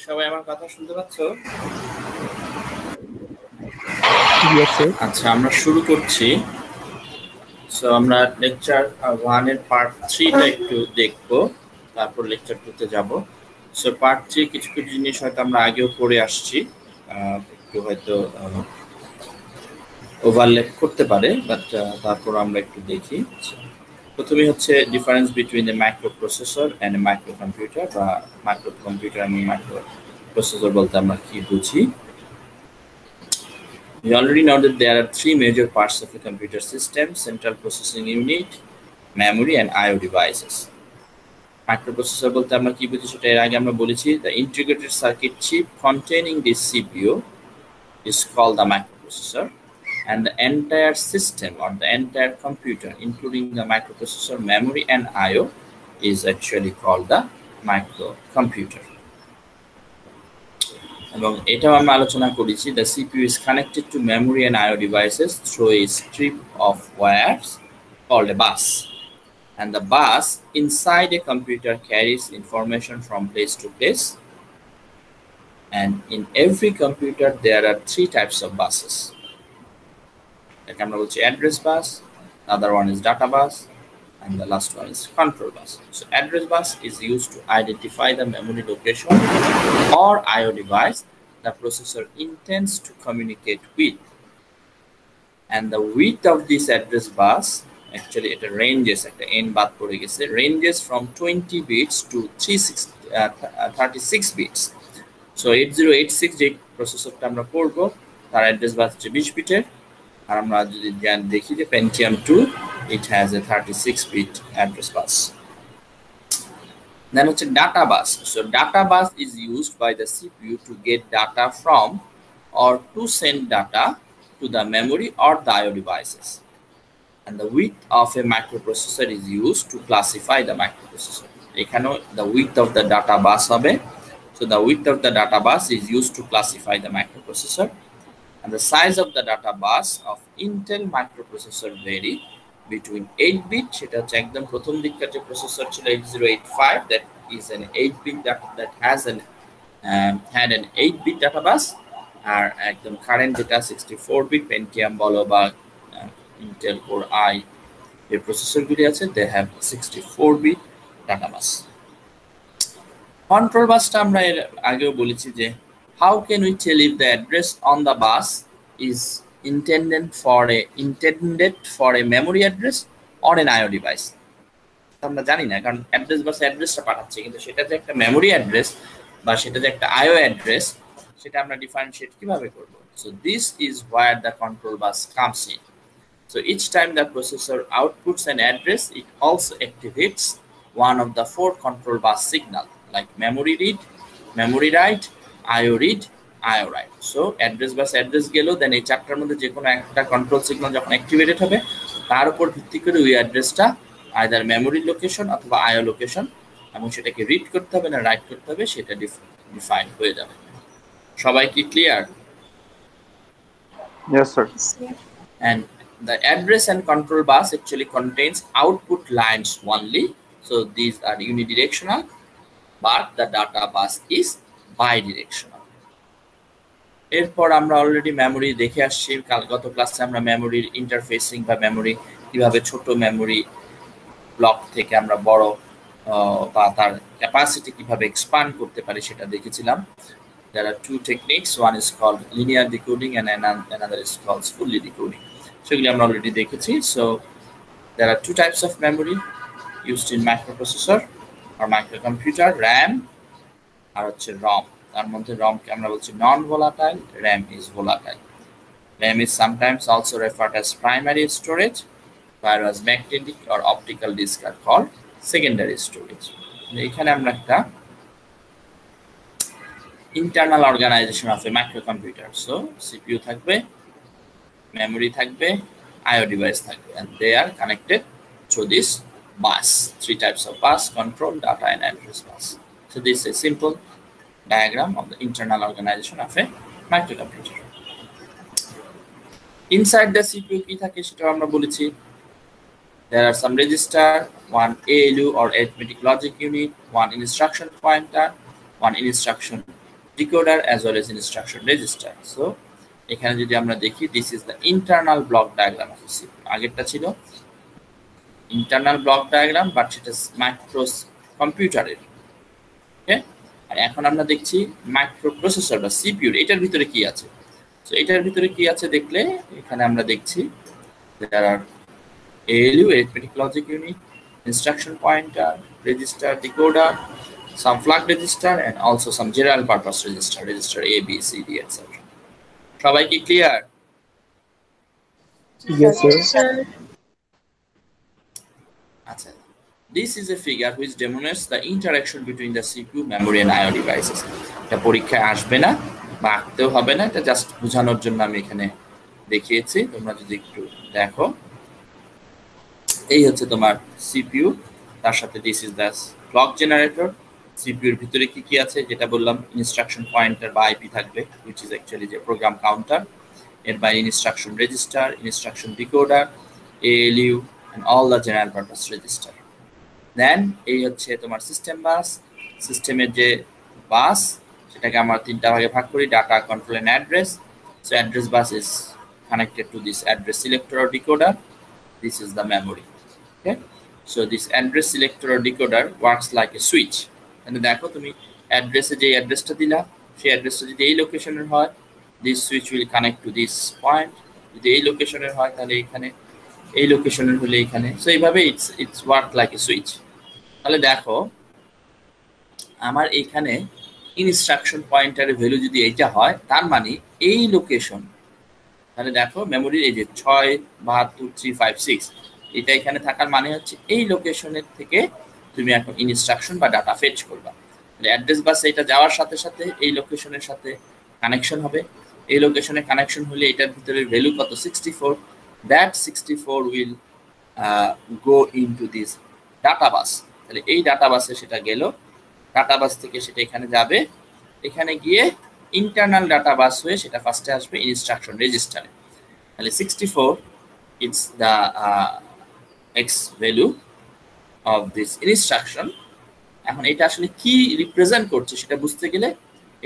সবাই আমার কথা শুনতে পাচ্ছ? আচ্ছা, আমরা শুরু করছি। সো আমরা লেকচার 1 এর পার্ট 3 টা একটু দেখব, তারপর লেকচার 2 তে যাব। সো পার্ট 3 কিছু কিছু জিনিস হয়তো আমরা আগেও পড়ে আসছি, একটু হয়তো ওভারল্যাপ করতে পারে, বাট তারপর আমরা একটু দেখি। প্রথমে হচ্ছে difference between a microprocessor and a microcomputer, বা মাইক্রো কম্পিউটার এবং মাইক্রো প্রসেসর বলতে আমরা কি বুঝি। We already know that there are three major parts of a computer system: central processing unit, memory, and I/O devices. Microprocessor বলতে আমরা কি বুঝি সেটা এর আগে আমরা বলেছি। The integrated circuit chip containing this CPU is called the microprocessor, and the entire system or the entire computer, including the microprocessor, memory, and I/O, is actually called the microcomputer. এবং এটাও আমরা আলোচনা করেছি, the CPU is connected to memory and I/O devices through a strip of wires called a bus, and the bus inside a computer carries information from place to place, and in every computer there are three types of buses. Like আমরা বলছি address bus, the other one is data bus, and the last one is control bus. So address bus is used to identify the memory location or I/O device the processor intends to communicate with, and the width of this address bus, actually it ranges, ranges from 20 bits to 36 bits. So 8086 যে প্রসেসরটা আমরা পড়ব তার address বাস 20 বিটের, আর আমরা যদি দেখি যে Pentium 2 it has a 36 bit address bus. Then hocche data bus. So data bus is used by the CPU to get data from or to send data to the memory or the I/O devices. And the width of a microprocessor is used to classify the microprocessor. এখানেও the width of the data bus হবে. So the width of the data bus is used to classify the microprocessor. And the size of the data bus of Intel microprocessor vary between 8 bit, সেটা হচ্ছে একদম প্রথম দিককার যে processor ছিল 8085, that is an 8 bit that has had an 8 bit data bus, আর একদম current যেটা 64 bit Pentium বলো বা Intel Core i এই প্রসেসরগুলি আছে, they have 64 bit data bus. Control বাসটা আমরা এর আগেও বলেছি যে how can we tell if the address on the bus is intended for a memory address or an I/O device? আমরা জানি না, কারণ অ্যাড্রেস বাস অ্যাড্রেসটা পাঠাচ্ছে, কিন্তু সেটা যে একটা মেমোরি অ্যাড্রেস বা সেটা যে একটা I/O অ্যাড্রেস সেটা আমরা ডিফারেন্সিয়েট কিভাবে করব? So this is where the control bus comes in. So each time the processor outputs an address, it also activates one of the 4 control bus signal, like memory read, memory write, I/O read, I/O write. So address bus address গেল, দেন এই চারটার মধ্যে যে কোনো একটা control signal যখন activated হবে তার উপর ভিত্তি করে ওই অ্যাড্রেসটা আইদার মেমোরি লোকেশন অথবা I/O লোকেশন, এবং সেটাকে রিড করতে হবে না রাইট করতে হবে সেটা ডিফাইন হয়ে যাবে। সবাই কি clear? Yes sir. And the address and control bus actually contains output lines only, so these are unidirectional, but the data bus is bidirectional. এরপর আমরা অলরেডি মেমোরি দেখে আসছি, গত ক্লাসে আমরা মেমোরির ইন্টারফেসিং বা মেমোরি কিভাবে ছোট মেমোরি ব্লক থেকে আমরা বড় বা তার ক্যাপাসিটি কিভাবে এক্সপ্যান্ড করতে পারি সেটা দেখেছিলাম। There are 2 techniques, one is called linear decoding and another is called fully decoding. সেগুলি আমরা অলরেডি দেখেছি। So there are 2 types of memory used in microprocessor or microcomputer: RAM আর হচ্ছে ROM. তার মধ্যে ROM কে আমরা বলছি non volatile, RAM is volatile. RAM is sometimes also referred as primary storage, whereas magnetic or optical disk are called secondary storage. এখানে আমরা একটা internal organization of a microcomputer. So CPU থাকবে, memory থাকবে, I/O device থাকবে, and they are connected through this bus. 3 types of bus: control, data, and address bus. So this is a simple diagram of the internal organization of a microcomputer. Inside the CPU কি থাকে সেটা আমরা বলেছি। There are some register, one ALU or arithmetic logic unit, one instruction pointer, one instruction decoder as well as instruction register. So এখানে যদি আমরা দেখি, this is the internal block diagram of CPU. আগেরটা ছিল internal block diagram, but সেটা micro কম্পিউটারের, ওকে। আর এখন আমরা দেখছি মাইক্রো প্রসেসর বা CPU, এটার ভিতরে কি আছে। সো এটার ভিতরে কি আছে দেখলে এখানে আমরা দেখছি there are ALU, arithmetic logic unit, instruction pointer, register, decoder, some flag register, and also some general purpose register, register A, B, C, D, etc. সবাই কি ক্লিয়ার? Yes, sir. আচ্ছা, this is a figure which demonstrates the interaction between the CPU, memory, and I/O devices. এটা পরীক্ষায় আসবে না বা আঁকতেও হবে না, এটা জাস্ট বোঝানোর জন্য আমি এখানে দেখিয়েছি। তোমরা যদি একটু দেখো, এই হচ্ছে তোমার CPU, তার সাথে this is the clock generator. CPU এর ভিতরে কি কি আছে যেটা বললাম, ইনস্ট্রাকশন পয়েন্টার বা আইপি থাকবে, which is actually যে প্রোগ্রাম কাউন্টার, এর বাইরে instruction register, instruction decoder, ALU and all the general purpose register. Then এই হচ্ছে তোমার সিস্টেম বাস। সিস্টেমের যে বাস সেটাকে আমরা তিনটা ভাগে ভাগ করি, data, control and address. So address bus is connected to this address selector or decoder. This is the memory. Okay, so this address selector or decoder works like a switch. And দেখো তুমি অ্যাড্রেসে যে অ্যাড্রেসটা দিলা, সেই অ্যাড্রেসটা যদি এই লোকেশনের হয়, this switch will connect to this point. যদি এই লোকেশনের হয় তাহলে এখানে, এই লোকেশনের হলে এখানে। সো এইভাবে it's work like a switch. তাহলে দেখো আমার এখানে ইনস্ট্রাকশন পয়েন্টারের ভ্যালু যদি এইটা হয়, তার মানে এই লোকেশন, তাহলে দেখো মেমোরির এই যে 6723556 এটা এখানে থাকার মানে হচ্ছে এই লোকেশনের থেকে তুমি এখন ইনস্ট্রাকশন বা ডাটা ফেচ করবা। তাহলে অ্যাড্রেস বাসে এটা যাওয়ার সাথে সাথে এই লোকেশনের সাথে কানেকশন হবে। এই লোকেশনে কানেকশন হলে এটার ভিতরে ভ্যালু কত, 64। that 64 will go into this data bus. তাহলে এই ডাটা বাসে সেটা গেল, ডাটা বাস থেকে সেটা এখানে যাবে, এখানে গিয়ে ইন্টারনাল ডাটা বাস হয়ে সেটা ফার্স্টে আসবে ইনস্ট্রাকশন রেজিস্টারে। তাহলে 64 it's the x value of this instruction. এখন এটা আসলে কি রিপ্রেজেন্ট করছে সেটা বুঝতে গেলে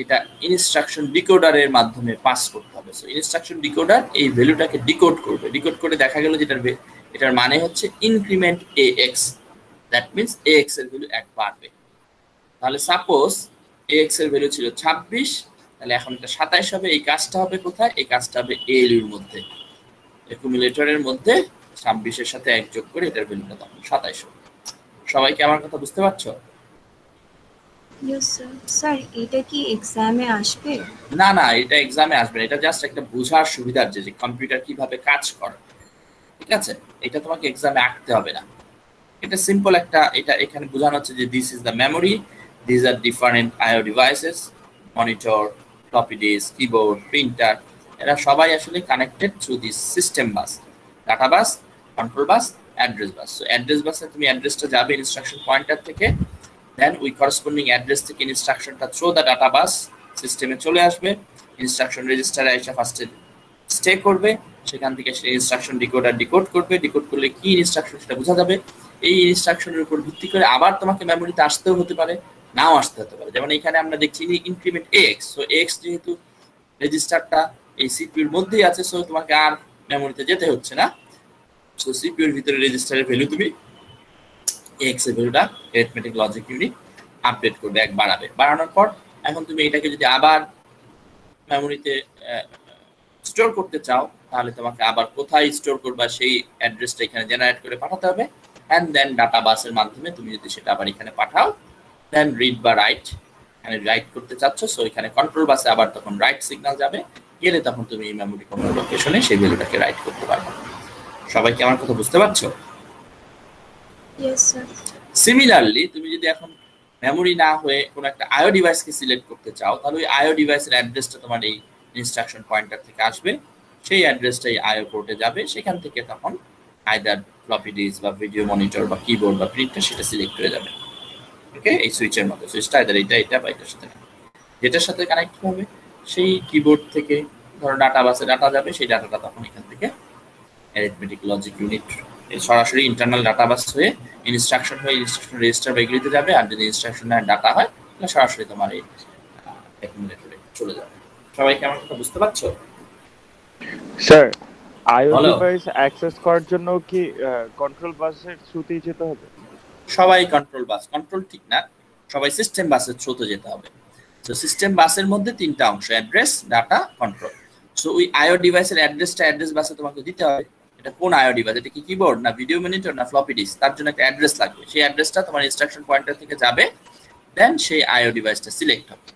এটা ইনস্ট্রাকশন ডিকোডারের মাধ্যমে পাস করতে হবে। সো ইনস্ট্রাকশন ডিকোডার এই ভ্যালুটাকে ডিকোড করবে, ডিকোড করে দেখা গেল যেটার এটার মানে হচ্ছে increment AX, that means AX এর ভ্যালু 1 বাড়বে। তাহলে সাপোজ AX এর ভ্যালু ছিল 26, তাহলে এখন এটা 27 হবে। এই কাজটা হবে কোথায়? এই কাজটা হবে ALU এর মধ্যে, অ্যাকুমুলেটরের মধ্যে 26 এর সাথে 1 যোগ করে এটার ভ্যালুটা তখন 27 হবে। সবাই কি আমার কথা বুঝতে পারছো? Yes, sir. স্যার এটা কি এক্সামে আসবে? না না, এটা এক্সামে আসবে না, এটা জাস্ট একটা বোঝার সুবিধার যে কম্পিউটার কিভাবে কাজ করে, ঠিক আছে? এটা তোমাকে এক্সামে আঁকতে হবে না, এটা সিম্পল একটা, এটা এখানে বোঝানো হচ্ছে যে this is the memory, this are different IO devices, monitor, floppy disk, keyboard, printer, এরা সবাই আসলে connected through this system bus, data bus, control bus, address bus. So address বাসে তুমি অ্যাড্রেসটা যাবে ইনস্ট্রাকশন পয়েন্টার থেকে, দেন ওই করসপন্ডিং অ্যাড্রেস থেকে ইনস্ট্রাকশনটা থ্রু দ্য ডাটা বাস সিস্টেমে চলে আসবে, ইনস্ট্রাকশন রেজিস্টারে এসে ফার্স্টে স্টে করবে, সেখান থেকে সে ইনস্ট্রাকশন ডিকোডার ডিকোড করবে, ডিকোড করলে কি ইনস্ট্রাকশন সেটা বোঝা যাবে। এই ইনস্ট্রাকশনের উপর ভিত্তি করে আবার তোমাকে মেমোরিতে আসতেও হতে পারে, নাও আসতে হতে পারে। যেমন এখানে আমরা দেখছি ইনক্রিমেন্ট AX, সো AX যেহেতু রেজিস্টারটা এই সিপিইউর মধ্যেই আছে, সো তোমাকে আর মেমোরিতে যেতে হচ্ছে না। সো সিপিইউর ভিতরে রেজিস্টারের ভ্যালু তুমি AX এর ভ্যালুটা অ্যারিথমেটিক লজিক ইউনিট আপডেট করবে, 1 বাড়াবে। বাড়ানোর পর এখন তুমি এটাকে যদি আবার মেমোরিতে স্টোর করতে চাও, তাহলে তোমাকে আবার কোথায় স্টোর করবা সেই অ্যাড্রেসটা এখানে জেনারেট করে পাঠাতে হবে, এন্ড দেন ডাটা বাসের মাধ্যমে তুমি যদি সেটা আবার এখানে পাঠাও, দেন রিড বা রাইট, এখানে রাইট করতে চাচ্ছ, সো এখানে কন্ট্রোল বাসে আবার তখন রাইট সিগন্যাল যাবে, গেলে তখন তুমি এই মেমোরি কোনো লোকেশনে সেই ভ্যালুটাকে রাইট করতে পারবে। সবাই কি আমার কথা বুঝতে পারছো? Yes sir. সিমিলারলি তুমি যদি এখন মেমোরি না হয়ে কোনো একটা আইও ডিভাইসকে সিলেক্ট করতে চাও, তাহলে ওই আইও ডিভাইসের অ্যাড্রেসটা তোমার এই ইনস্ট্রাকশন পয়েন্টার থেকে আসবে, সেই অ্যাড্রেসটাই আইও পোর্টে যাবে, সেখান থেকে তখন আইদার ফ্লপি ডিস্ক বা ভিডিও মনিটর বা কিবোর্ড বা প্রিন্টার সেটা সিলেক্ট হয়ে যাবে। ওকে, এই সুইচের মতো সুইচটা আইদার এটা বা এটার সাথে, যেটার সাথে কানেক্ট হবে সেই কিবোর্ড থেকে ধরো ডাটা বাসে ডাটা যাবে, সেই ডাটাটা তখন এখান থেকে অ্যারিথমেটিক লজিক ইউনিট সরাসরি ইন্টারনাল ডাটা বাস হয়ে ইনস্ট্রাকশন হয়ে ইনস্ট্রাকশন রেজিস্টার বা এগুলিতে যাবে। আর যদি ইনস্ট্রাকশন ডাটা হয় তাহলে সরাসরি তোমার এই অ্যাকুমুলেটরে চলে যাবে। সবাই কি আমার কথা বুঝতে পারছো? স্যার আইও বলো। ডিভাইস অ্যাক্সেস করার জন্য কি কন্ট্রোল বাসের থ্রুতেই যেতে হবে? সবাই কন্ট্রোল বাস, কন্ট্রোল ঠিক না, সবাই সিস্টেম বাসের থ্রুতে যেতে হবে। তো সিস্টেম বাসের মধ্যে তিনটা অংশ, অ্যাড্রেস, ডাটা, কন্ট্রোল। সো ওই আইও ডিভাইসের অ্যাড্রেসটা অ্যাড্রেস বাসে তোমাকে দিতে হবে। এটা কোন আইও ডিভাইস, এটা কি কিবোর্ড না ভিডিও মনিটর না ফ্লপি ডিস্ক, তার জন্য একটা অ্যাড্রেস লাগবে। সেই অ্যাড্রেসটা তোমার ইনস্ট্রাকশন পয়েন্টার থেকে যাবে, দেন সেই আইও ডিভাইসটা সিলেক্ট হবে।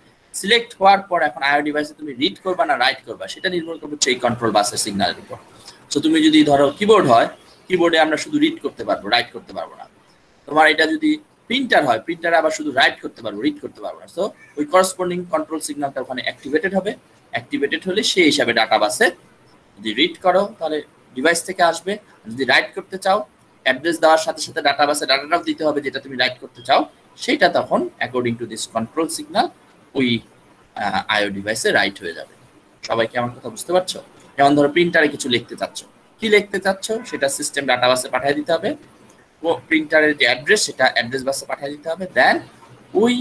সিলেক্ট হওয়ার পর এখন আইও ডিভাইসে তুমি রিড করবা না রাইট করবা সেটা নির্ভর করবে সেই কন্ট্রোল বাসের সিগন্যালের উপর। সো তুমি যদি ধরো কিবোর্ড হয়, কিবোর্ডে আমরা শুধু রিড করতে পারবো, রাইট করতে পারবো না। তোমার এটা যদি প্রিন্টার হয়, প্রিন্টারে আবার শুধু রাইট করতে পারবো, রিড করতে পারবো না। সো ওই করসপন্ডিং কন্ট্রোল সিগন্যালটা ওখানে অ্যাক্টিভেটেড হবে। অ্যাক্টিভেটেড হলে সেই হিসাবে ডাটা বাসে যদি রিড করো তাহলে ডিভাইস থেকে আসবে, যদি রাইট করতে চাও অ্যাড্রেস দেওয়ার সাথে সাথে ডাটা বাসে ডাটাটাও দিতে হবে যেটা তুমি রাইট করতে চাও, সেটা তখন according to this control signal ওই আইও ডিভাইসে রাইট হয়ে যাবে। সবাই কি আমার কথা বুঝতে পারছো? যেমন ধরো প্রিন্টারে কিছু লিখতে চাচ্ছ, কি লিখতে চাচ্ছ সেটা সিস্টেম ডাটা বাসে পাঠিয়ে দিতে হবে, প্রিন্টারের যে অ্যাড্রেস সেটা অ্যাড্রেস বাসে পাঠিয়ে দিতে হবে, দেন ওই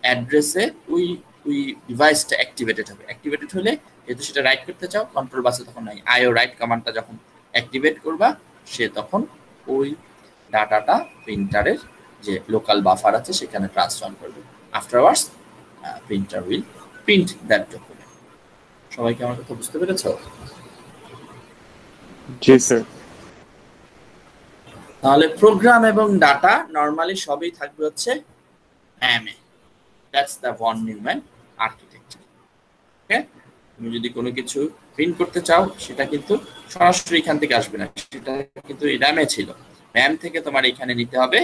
অ্যাড্রেসে ওই ওই ডিভাইসটা অ্যাক্টিভেটেড হবে। অ্যাক্টিভেটেড হলে যেহেতু সেটা রাইট করতে চাও, কন্ট্রোল বাসে তখন নাই আইও রাইট কমান্ডটা যখন অ্যাক্টিভেট করবা, সে তখন ওই ডাটাটা প্রিন্টারের যে লোকাল বাফার আছে সেখানে ট্রান্সফার করবে। Afterwards printer will print that document. সবাই কি আমার কথা বুঝতে পেরেছো? জি স্যার। তাহলে প্রোগ্রাম এবং ডাটা নরমালি সবই থাকবে হচ্ছে MA, that's the von Neumann architecture. Okay, তুমি যদি কোনো কিছু প্রিন্ট করতে চাও সেটা কিন্তু সরাসরি এখান থেকে আসবে না, সেটা কিন্তু র্যামে ছিল, র্যাম থেকে তোমার এখানে নিতে হবে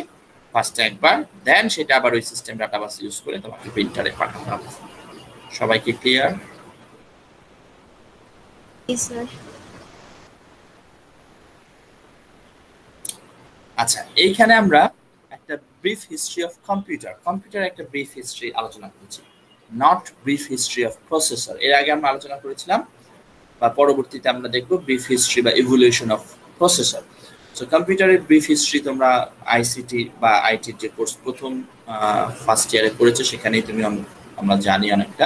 ফার্স্টে একবার, দেন সেটা আবার ওই সিস্টেম ডাটাবাস ইউজ করে তোমাকে প্রিন্টারে পাঠাতে হবে। সবাই কি ক্লিয়ার? স্যার। আচ্ছা, এইখানে আমরা একটা brief history of computer, computer একটা ব্রিফ হিস্ট্রি আলোচনা করেছি, not brief history of processor. এর আগে আমরা আলোচনা করেছিলাম বা পরবর্তীতে আমরা দেখব ব্রিফ হিস্ট্রি বা ইভলিউশন অফ প্রসেসর। সো কম্পিউটারের ব্রিফ হিস্ট্রি তোমরা আইসিটি বা আইটির যে কোর্স প্রথম ফার্স্ট ইয়ারে করেছো সেখানেই তুমি আমরা জানি অনেকটা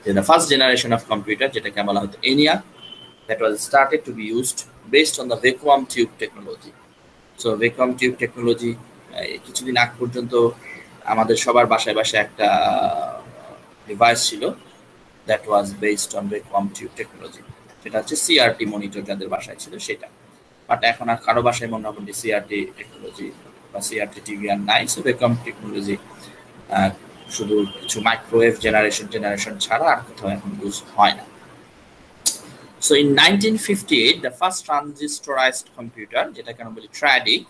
যে the first generation of computer, যেটাকে বলা হতো ENIAC, that was started to be used based on the vacuum tube technology. So vacuum tube technology কিছুদিন আগ পর্যন্ত আমাদের সবার বাসায় বাসায় একটা ডিভাইস ছিল that was based on vacuum tube technology, সেটা হচ্ছে সিআরটি মনিটর যাদের বাসায় ছিল সেটা। বাট এখন আর কারো বাসায় মোটামুটি সিআরটি টেকনোলজি বা সিআরটি টিভি আর নাই। সো ভ্যাকুয়াম টেকনোলজি শুধু কিছু মাইক্রোওয়েভ জেনারেশন ছাড়া আর কোথাও এখন ইউজ হয় না। So in 1958, the first transistorized computer, যেটাকে আমরা বলি TRADIC,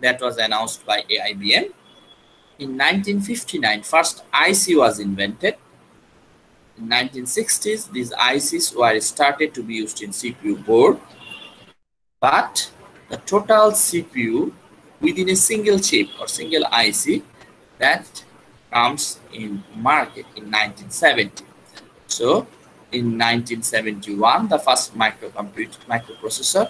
that was announced by IBM. In 1959, first IC was invented. In 1960s, these ICs were started to be used in CPU board, but the total CPU within a single chip or single IC that comes in market in 1970. So in 1971, the first microprocessor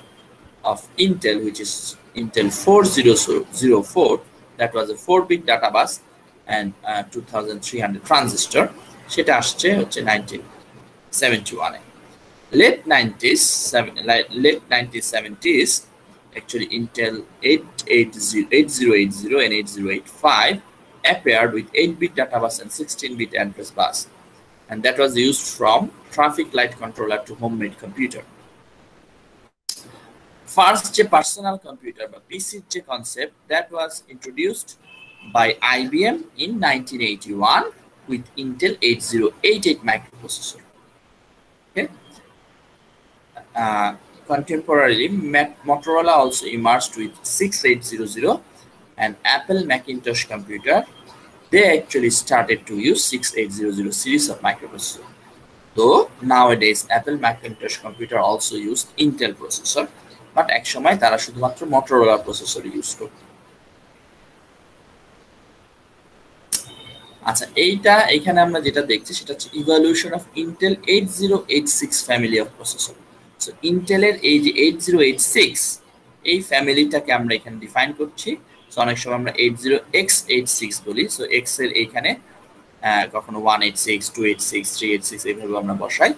of Intel, which is Intel 4004, that was a 4-bit data bus and 2300 transistor, সেটা আসছে হচ্ছে 1971 এ। late 1970s, actually Intel 8080 and 8085 appeared with 8-bit data bus and 16-bit address bus, and that was used from traffic light controller to homemade computer. First যে personal computer বা PC যে concept, that was introduced by IBM in 1981 with Intel 8088 microprocessor. Okay. Contemporarily, Motorola also emerged with 6800 and Apple Macintosh computer. They actually started to use 6800 series of microprocessor. Though nowadays Apple Macintosh computer also use Intel processor, but এক সময় তারা শুধুমাত্র Motorola processor use করত। আচ্ছা, এইখানে আমরা যেটা দেখছি সেটা হচ্ছে evolution of Intel 8086 family of processor. So ইন্টেলের এই যে 8086 এই ফ্যামিলিটাকে আমরা এখানে ডিফাইন করছি। সো অনেক সময় আমরা 80x86 বলি। সো x এর এইখানে কখনো 186, 286, 386 এইভাবে আমরা বসাই।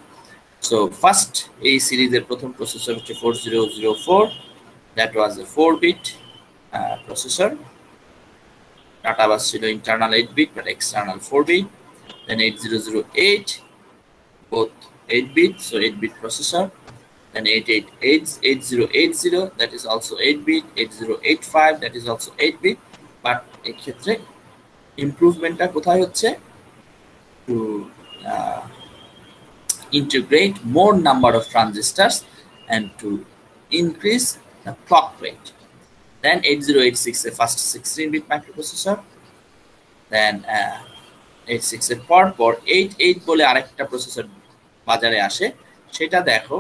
সো ফার্স্ট এই সিরিজের প্রথম প্রসেসর হচ্ছে 4004, that was a 4-bit processor. Data bus ছিল internal 8-bit but external 4-bit। Then 8008, both 8-bit, so 8-bit processor. Then 8080, that is also 8-bit. 8085, that is also 8-bit. But এই ক্ষেত্রে ইমপ্রুভমেন্টটা কোথায় হচ্ছে? To integrate more number of transistors and to increase the clock rate. Then 8086 a first 16-bit microprocessor. Then 86 এর পর 88 বলে আরেকটা processor বাজারে আসে, সেটা দেখো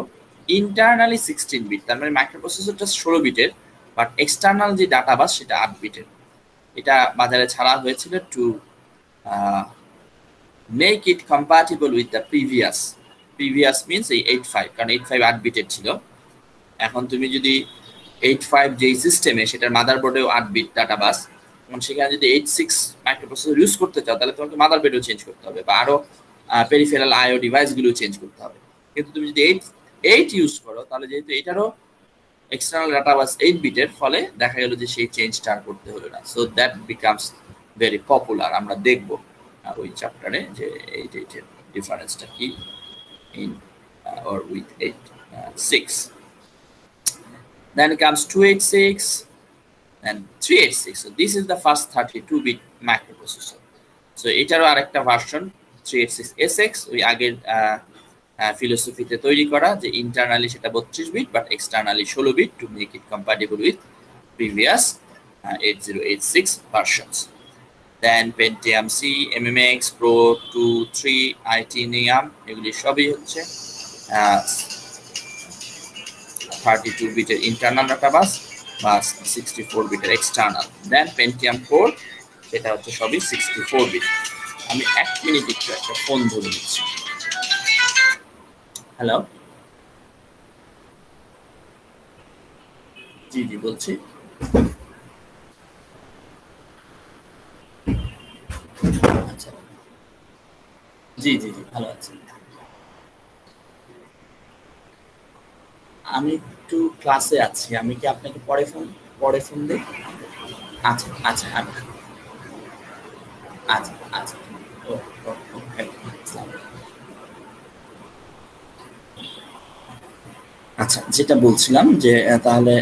ইন্টারনালি 16-bit, তার মানে মাইক্রোপ্রসেসরটা 16-বিটের, বাট এক্সটার্নাল যে ডাটা বাস সেটা 8-বিটের। এটা বাজারে ছাড়া হয়েছিল two make it compatible with the previous means এই 85, কারণ 85 8-বিটের ছিল। এখন তুমি যদি 85 যেই সিস্টেমে সেটার মাদারবোর্ডেও 8-বিট ডাটা বাস, সেখানে যদি 86 মাইক্রোপ্রসেসর ইউজ করতে চাও তাহলে তোমাকে মাদারবোর্ডও চেঞ্জ করতে হবে বা আরো পেরিফেরাল আইও ডিভাইসগুলো চেঞ্জ করতে হবে। কিন্তু তুমি যদি 8 ইউজ করো তাহলে যেহেতু এটারও এক্সটার্নাল ডাটা বাস 8-বিটের, ফলে দেখা গেল যে সেই চেঞ্জটা আর করতে হলো না। So that becomes very popular. আমরা দেখব ওই চ্যাপ্টারে যে 8 এর ডিফারেন্সটা কি in or with 86. Then comes 286 and 386. So this is the first 32-bit microprocessor. So এটারও আরেকটা ভার্সন 386SX, ওই আগের ফিলোসফিতে তৈরি করা, যে ইন্টারনালি সেটা 32-bit but externally 16-bit to make it compatible with previous 8086 versions. Then Pentium C, MMX Pro 2, 3, Itinium, এগুলি সবই হচ্ছে 32-বিটের ইন্টারনাল ডাটা বাস বা 64-বিটের এক্সটার্নাল। দেন পেন্টিয়াম 4, সেটা হচ্ছে সবই 64-বিট। আমি 1 মিনিট একটু একটা ফোন ধরে নিচ্ছি। হ্যালো, জি জি বলছি। আচ্ছা, জি জি জি ভালো আছি। আমি একটু ক্লাসে আছি, আমি কি আপনাকে পরে ফোন দিই? আচ্ছা আচ্ছা আচ্ছা আচ্ছা আচ্ছা, যেটা বলছিলাম যে তাহলে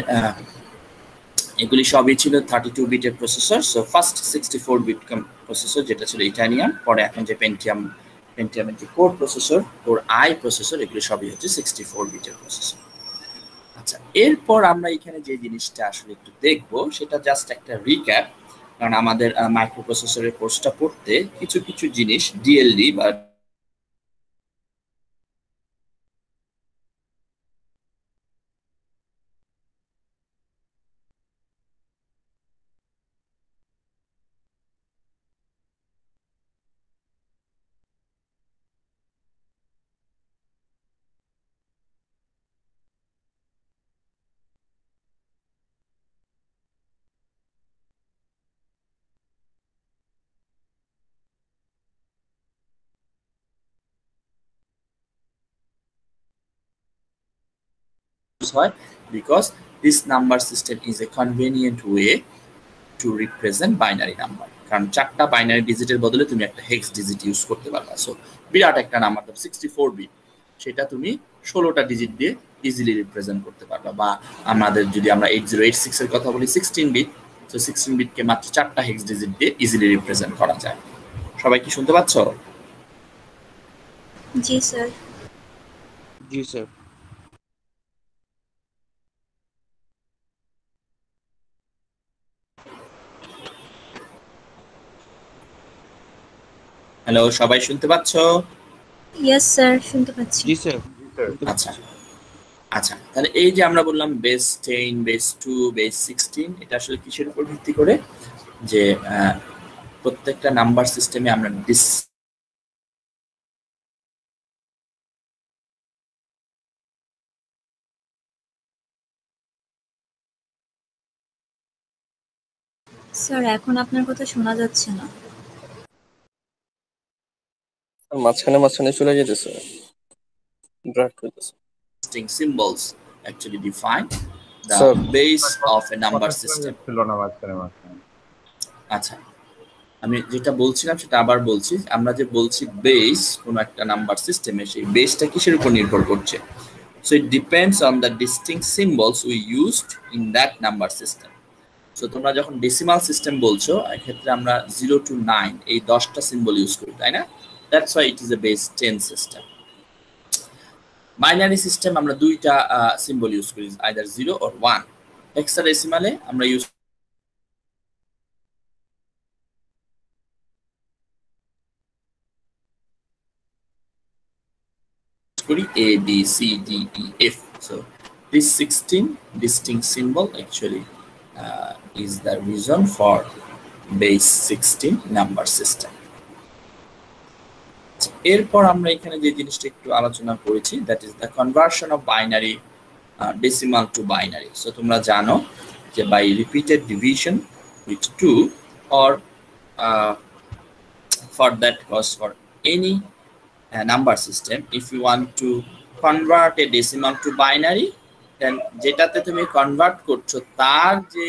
এগুলি সবই ছিল 32-বিটের প্রসেসর। সো ফার্স্ট 64-বিট প্রসেসর যেটা ছিল ইটানিয়াম, পরে এখন যে পেন্টিয়ামের যে core processor, core I processor, এগুলি সবই হচ্ছে 64-বিটের প্রসেসর। আচ্ছা, এরপর আমরা এখানে যে জিনিসটা আসলে একটু দেখবো সেটা জাস্ট একটা রিক্যাপ, কারণ আমাদের মাইক্রোপ্রসেসরের কোর্সটা পড়তে কিছু কিছু জিনিস ডিএলডি বা হয়, because this number system is a convenient way to represent binary number, কারণ 4টা বাইনারি ডিজিটের বদলে তুমি একটা হেক্স ডিজিট ইউজ করতে পারবা। সো বিরাট একটা নাম্বার 64-বিট, সেটা তুমি 16টা ডিজিট দিয়ে ইজিলি রিপ্রেজেন্ট করতে পারবা। বা আমাদের যদি আমরা 8086 এর কথা বলি 16-বিট, তো 16-বিটকে মাত্র 4টা হেক্স ডিজিট দিয়ে ইজিলি রিপ্রেজেন্ট করা যায়। সবাই কি শুনতে পাচ্ছ? জি স্যার। জি স্যার। হ্যালো, সবাই শুনতে পাচ্ছ? ইয়েস স্যার, শুনতে পাচ্ছি। জি স্যার। আচ্ছা আচ্ছা, তাহলে এই যে আমরা বললাম বেস 10, বেস 2, বেস 16, এটা আসলে কিসের উপর ভিত্তি করে? যে প্রত্যেকটা নাম্বার সিস্টেমে আমরা স্যার এখন আপনার কথা শোনা যাচ্ছে না। মাঝখানে চলে যেতেছে, ড্রাগ করতেছে। Distinct symbols actually define the Sir. base of a number system. আচ্ছা, আমি যেটা বলছিলাম সেটা আবার বলছি। আমরা যে বলছি বেস কোন একটা নাম্বার সিস্টেমে, সেই বেসটা কিসের উপর নির্ভর করছে? So it depends on the distinct symbols we used in that number system. So তোমরা যখন ডেসিমাল সিস্টেম বলছো, এক্ষেত্রে আমরা 0 to 9 এই 10টা সিম্বল ইউজ করি, তাই না? That's why it is a base 10 system. Binary system আমরা দুইটা সিম্বল ইউজ করি, আইদার 0 or 1. হেক্সাডেসিমালে আমরা ইউজ করি A B C D E F. So this 16 distinct symbol actually is the reason for base 16 number system. এরপর আমরা এখানে যে জিনিসটা একটু আলোচনা করেছি, that is the conversion of binary decimal to binary. So তোমরা জানো যে by repeated division with 2 or for that cause for any number system, if you want to convert a decimal to binary, then যেটাতে তুমি convert করছো তার যে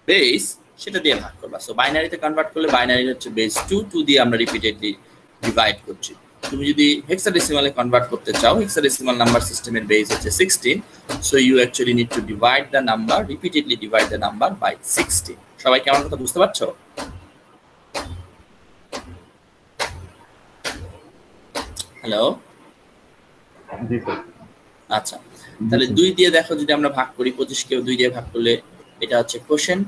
base সেটা দিয়ে ভাগ করবা। সো বাইনারিতে কনভার্ট করলে বাইনারি হচ্ছে বেস 2 দিয়ে আমরা রিপিটেডলি ডিভাইড করছি। তুমি যদি হেক্সাডেসিমালে কনভার্ট করতে চাও, হেক্সাডেসিমাল নাম্বার সিস্টেমের বেস হচ্ছে 16, so you actually need to divide the number, repeatedly divide the number by 16। সবাই কি আমার কথা বুঝতে পারছো? হ্যালো, জি স্যার। আচ্ছা, তাহলে 2 দিয়ে দেখো যদি আমরা ভাগ করি, 25 কেও 2 দিয়ে ভাগ করলে এটা হচ্ছে quotient,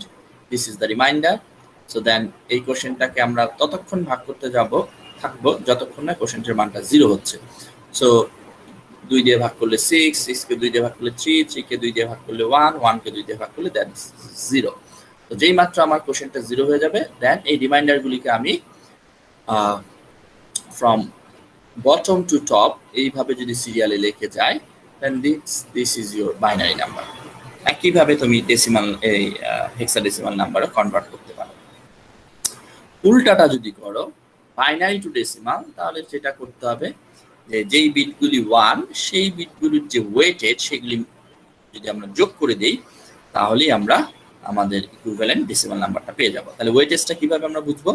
this is the remainder. So then এই কোশেন্টটাকে আমরা ততক্ষণ ভাগ করতে থাকবো যতক্ষণ না কোশেন্টের মানটা 0 হচ্ছে। সো 2 দিয়ে ভাগ করলে 6, 6 কে 2 দিয়ে ভাগ করলে 3, 3 কে 2 দিয়ে ভাগ করলে 1, 1 কে 2 দিয়ে ভাগ করলে দ্যাটস 0। তো যেই মাত্র আমার কোশেন্টটা 0 হয়ে যাবে, দেন এই রিমাইন্ডারগুলিকে আমি ফ্রম bottom to top এইভাবে যদি সিরিয়ালে লিখে যায়, then this is your binary number. একইভাবে তুমি ডেসিমাল এই হেক্সাডেসিমাল নাম্বারে কনভার্ট করতে পারো। উল্টাটা যদি করো বাইনারি টু ডেসিমাল, তাহলে যেটা করতে হবে যে যেই বিটগুলি 1 সেই বিটগুলির যে ওয়েটেজ সেগুলি যদি আমরা যোগ করে দেই, তাহলেই আমরা আমাদের ইকুইভ্যালেন্ট ডেসিমাল নাম্বারটা পেয়ে যাব। তাহলে ওয়েটেজটা কিভাবে আমরা বুঝবো?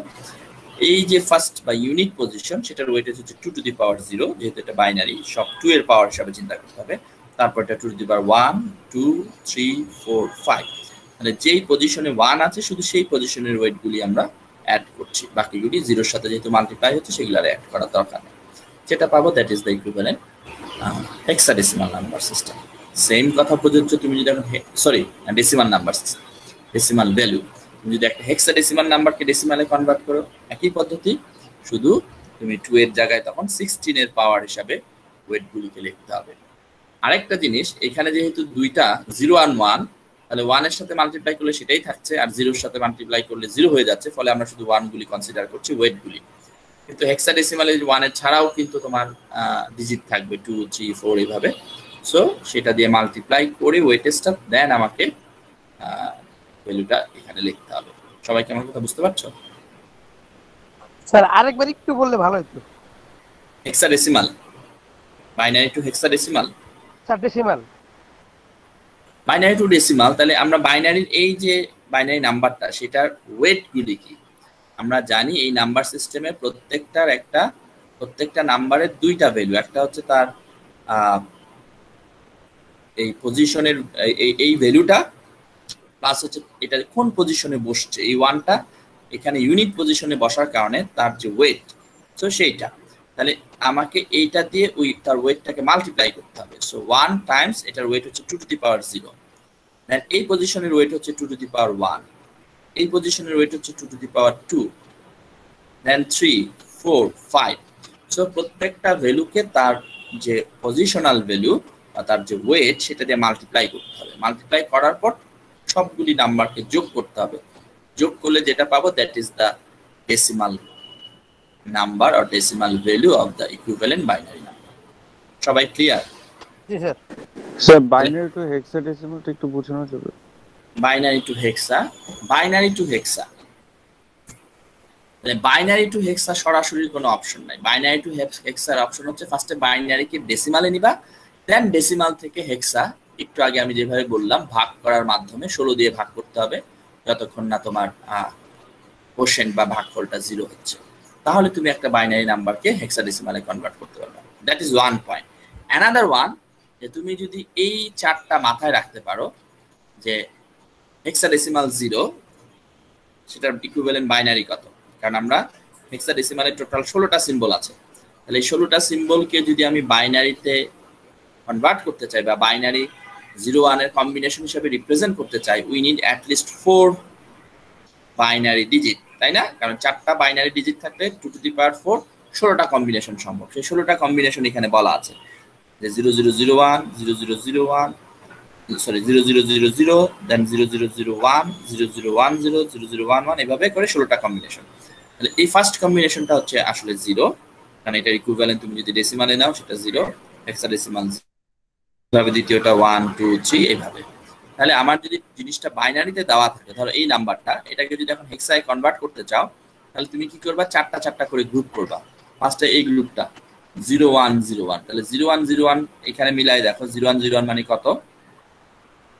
এই যে ফার্স্ট বা ইউনিট পজিশন, সেটার ওয়েটেজ হচ্ছে 2 টু দি পাওয়ার 0, যেহেতু এটা বাইনারি সব 2 এর পাওয়ার হিসাবে চিন্তা করতে হবে। তারপর এটা 2 টু দি পাওয়ার 1 2 3 4 5, মানে যেই পজিশনে 1 আছে শুধু সেই পজিশনের ওয়েটগুলি আমরা অ্যাড করছি, বাকিগুলি 0 এর সাথে যেহেতু মাল্টিপ্লাই হচ্ছে সেগুলো আর অ্যাড করার দরকার নেই। যেটা পাবো that is the equivalent hexadecimal number system. Same কথা প্রযোজ্য তুমি যদি এখন decimal number system, decimal value, তুমি যদি একটা হেক্সাডেসিমাল নাম্বারকে ডেসিমালে কনভার্ট করো, একই পদ্ধতি, শুধু তুমি 2 এর জায়গায় তখন 16 এর পাওয়ার হিসাবে ওয়েটগুলিকে লিখতে হবে। আরেকটা জিনিস, এখানে যেহেতু দুইটা 0 আর 1, তাহলে 1 এর সাথে মাল্টিপ্লাই করলে সেটাই থাকছে, আর 0 এর সাথে মাল্টিপ্লাই করলে 0 হয়ে যাচ্ছে, ফলে আমরা শুধু 1 গুলি কনসিডার করছি, ওয়েটগুলি। কিন্তু হেক্সাডেসিমালে 1 এর ছাড়াও কিন্তু তোমার ডিজিট থাকবে 2 3 4 এইভাবে। সো সেটা দিয়ে মাল্টিপ্লাই করে ওয়েটেজটা দেন আমাকে ভ্যালুটা এখানে লিখতে হবে। সবাই কি আমার কথা বুঝতে পারছো? স্যার আরেকবার একটু বললে ভালো হতো। Hexadecimal, binary two hexadecimal, sir decimal, binary two decimal. তাহলে আমরা বাইনারির এই যে বাইনারি নাম্বারটা, সেটার ওয়েটগুলি কি? আমরা জানি এই নাম্বার সিস্টেমে প্রত্যেকটা নাম্বারের 2টা ভ্যালু, একটা হচ্ছে তার এই পজিশনের এই ভ্যালুটা, প্লাস হচ্ছে এটা কোন পজিশনে বসছে, এই 1টা এখানে ইউনিট পজিশনে বসার কারণে তার যে ওয়েট, সো সেইটা। তাহলে আমাকে এইটা দিয়ে তার ওয়েটটাকে মাল্টিপ্লাই করতে হবে। সো 1 টাইমস এটার ওয়েট হচ্ছে 2 টু দি পাওয়ার 0, দেন এই পজিশনের ওয়েট হচ্ছে 2 টু দি পাওয়ার 1, এই পজিশনের ওয়েট হচ্ছে 2 to the power 2, then 3 4 5। So প্রত্যেকটা ভ্যালুকে তার যে পজিশনাল ভ্যালু বা তার যে ওয়েট সেটা দিয়ে মাল্টিপ্লাই করতে হবে। মাল্টিপ্লাই করার পর সবগুলি নাম্বারকে যোগ করতে হবে। যোগ করলে যেটা পাবো that is the decimal number or decimal value of the equivalent binary number. সবাই ক্লিয়ার? জি স্যার। স্যার বাইনারি টু হেক্সাডেসিমালটা একটু বোঝানো যাবে? Binary to hexa, binary to hexa binary to hexa সরাসরি কোনো অপশন নাই। বাইনারি টু হেক্সার অপশন হচ্ছে ফার্স্টে বাইনারিকে ডেসিমালে নিবা, দেন ডেসিমাল থেকে হেক্সা একটু আগে আমি যেভাবে বললাম ভাগ করার মাধ্যমে 16 দিয়ে ভাগ করতে হবে যতক্ষণ না তোমার কোশেন্ট বা ভাগফলটা 0 হচ্ছে, তাহলে তুমি একটা বাইনারি নাম্বারকে হেক্সাডেসিমালে কনভার্ট করতে পারবে। That is one point. Another one, যে তুমি যদি এই চারটা মাথায় রাখতে পারো যে হেক্সাডেসিমাল 0 সেটার ইকুইভ্যালেন্ট বাইনারি কত, কারণ আমরা হেক্সাডেসিমালে টোটাল 16টা সিম্বল আছে, তাহলে এই 16টা সিম্বলকে যদি আমি বাইনারিতে কনভার্ট করতে চাই বা বাইনারি 0-1 এর কম্বিনেশন হিসেবে রিপ্রেজেন্ট করতে চাই, we need at least 4 binary digit, তাই না? কারণ 4টা বাইনারি ডিজিট থাকলে 2^4 16টা কম্বিনেশন সম্ভব। সেই 16টা কম্বিনেশন এখানে বলা আছে যে 0001 0001 সরি 0000 দেন 0001 0010 0011 এভাবে করে 16টা কম্বিনেশন। তাহলে এই ফার্স্ট কম্বিনেশনটা হচ্ছে আসলে 0, কারণ এটার ইকুইভ্যালেন্ট তুমি যদি ডেসিমালে নাও সেটা 0, হেক্সাডেসিমাল ভাবে দ্বিতীয়টা 1 2 3 এইভাবে। তাহলে আমার যদি জিনিসটা বাইনারিতে দেওয়া থাকে, ধরো এই নাম্বারটা, এটাকে যদি এখন হেক্সায় কনভার্ট করতে চাও তাহলে তুমি কি করবা, চারটা করে গ্রুপ করবা। ফার্স্টে এই গ্রুপটা 0101, তাহলে 0101 এখানে মিলাই দেখো 0101 মানে কত,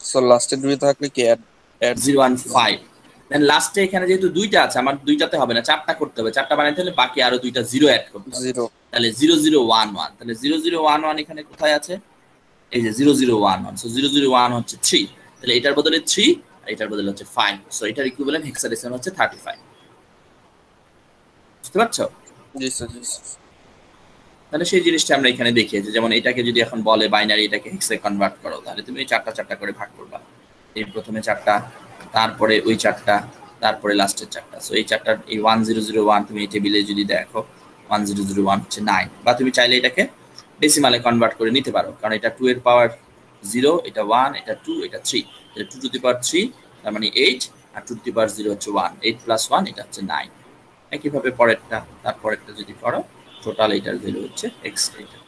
সো লাস্টে দুই থাকলে কি অ্যাড 015। দেন লাস্টে এখানে যেহেতু দুইটা আছে, আমার দুইটাতে হবে না, চারটা করতে হবে, চারটা বানাইতে হলে বাকি আরো দুইটা 0 অ্যাড করতে হবে, 0 তাহলে 0011। তাহলে 0011 এখানে কোথায় আছে, এই যে 0011, সো 001 হচ্ছে 3, তাহলে এটার বদলে 3 আর এটার বদলে হচ্ছে 5, সো এটার ইকুইভ্যালেন্ট হেক্সাডেসিমাল হচ্ছে 35। বুঝতে পারছো? জি স্যার জি স্যার। তাহলে সেই জিনিসটা আমরা এখানে দেখিয়েছি, যেমন এটাকে যদি এখন বলে বাইনারি এটাকে হেক্সে কনভার্ট করো, তাহলে তুমি চারটা করে ভাগ করবা, এই প্রথমে 4টা, তারপরে ওই 4টা, তারপরে লাস্টের 4টা। সো এই 4টার এই 1001 তুমি এই টেবিলে যদি দেখো 1001 হচ্ছে 9, বা তুমি চাইলে এটাকে ডেসিমালে কনভার্ট করে নিতে পারো, কারণ এটা 2 এর পাওয়ার 0, এটা 1, এটা 2, এটা 3, এটা 2 টু দি পাওয়ার 3 তার মানে 8, আর 2 টু দি পাওয়ার 0 হচ্ছে 1, 8 প্লাস 1 এটা হচ্ছে 9। একইভাবে পরেরটা, তারপরেরটা যদি করো টোটাল এটার ভ্যালু হচ্ছে x। এটা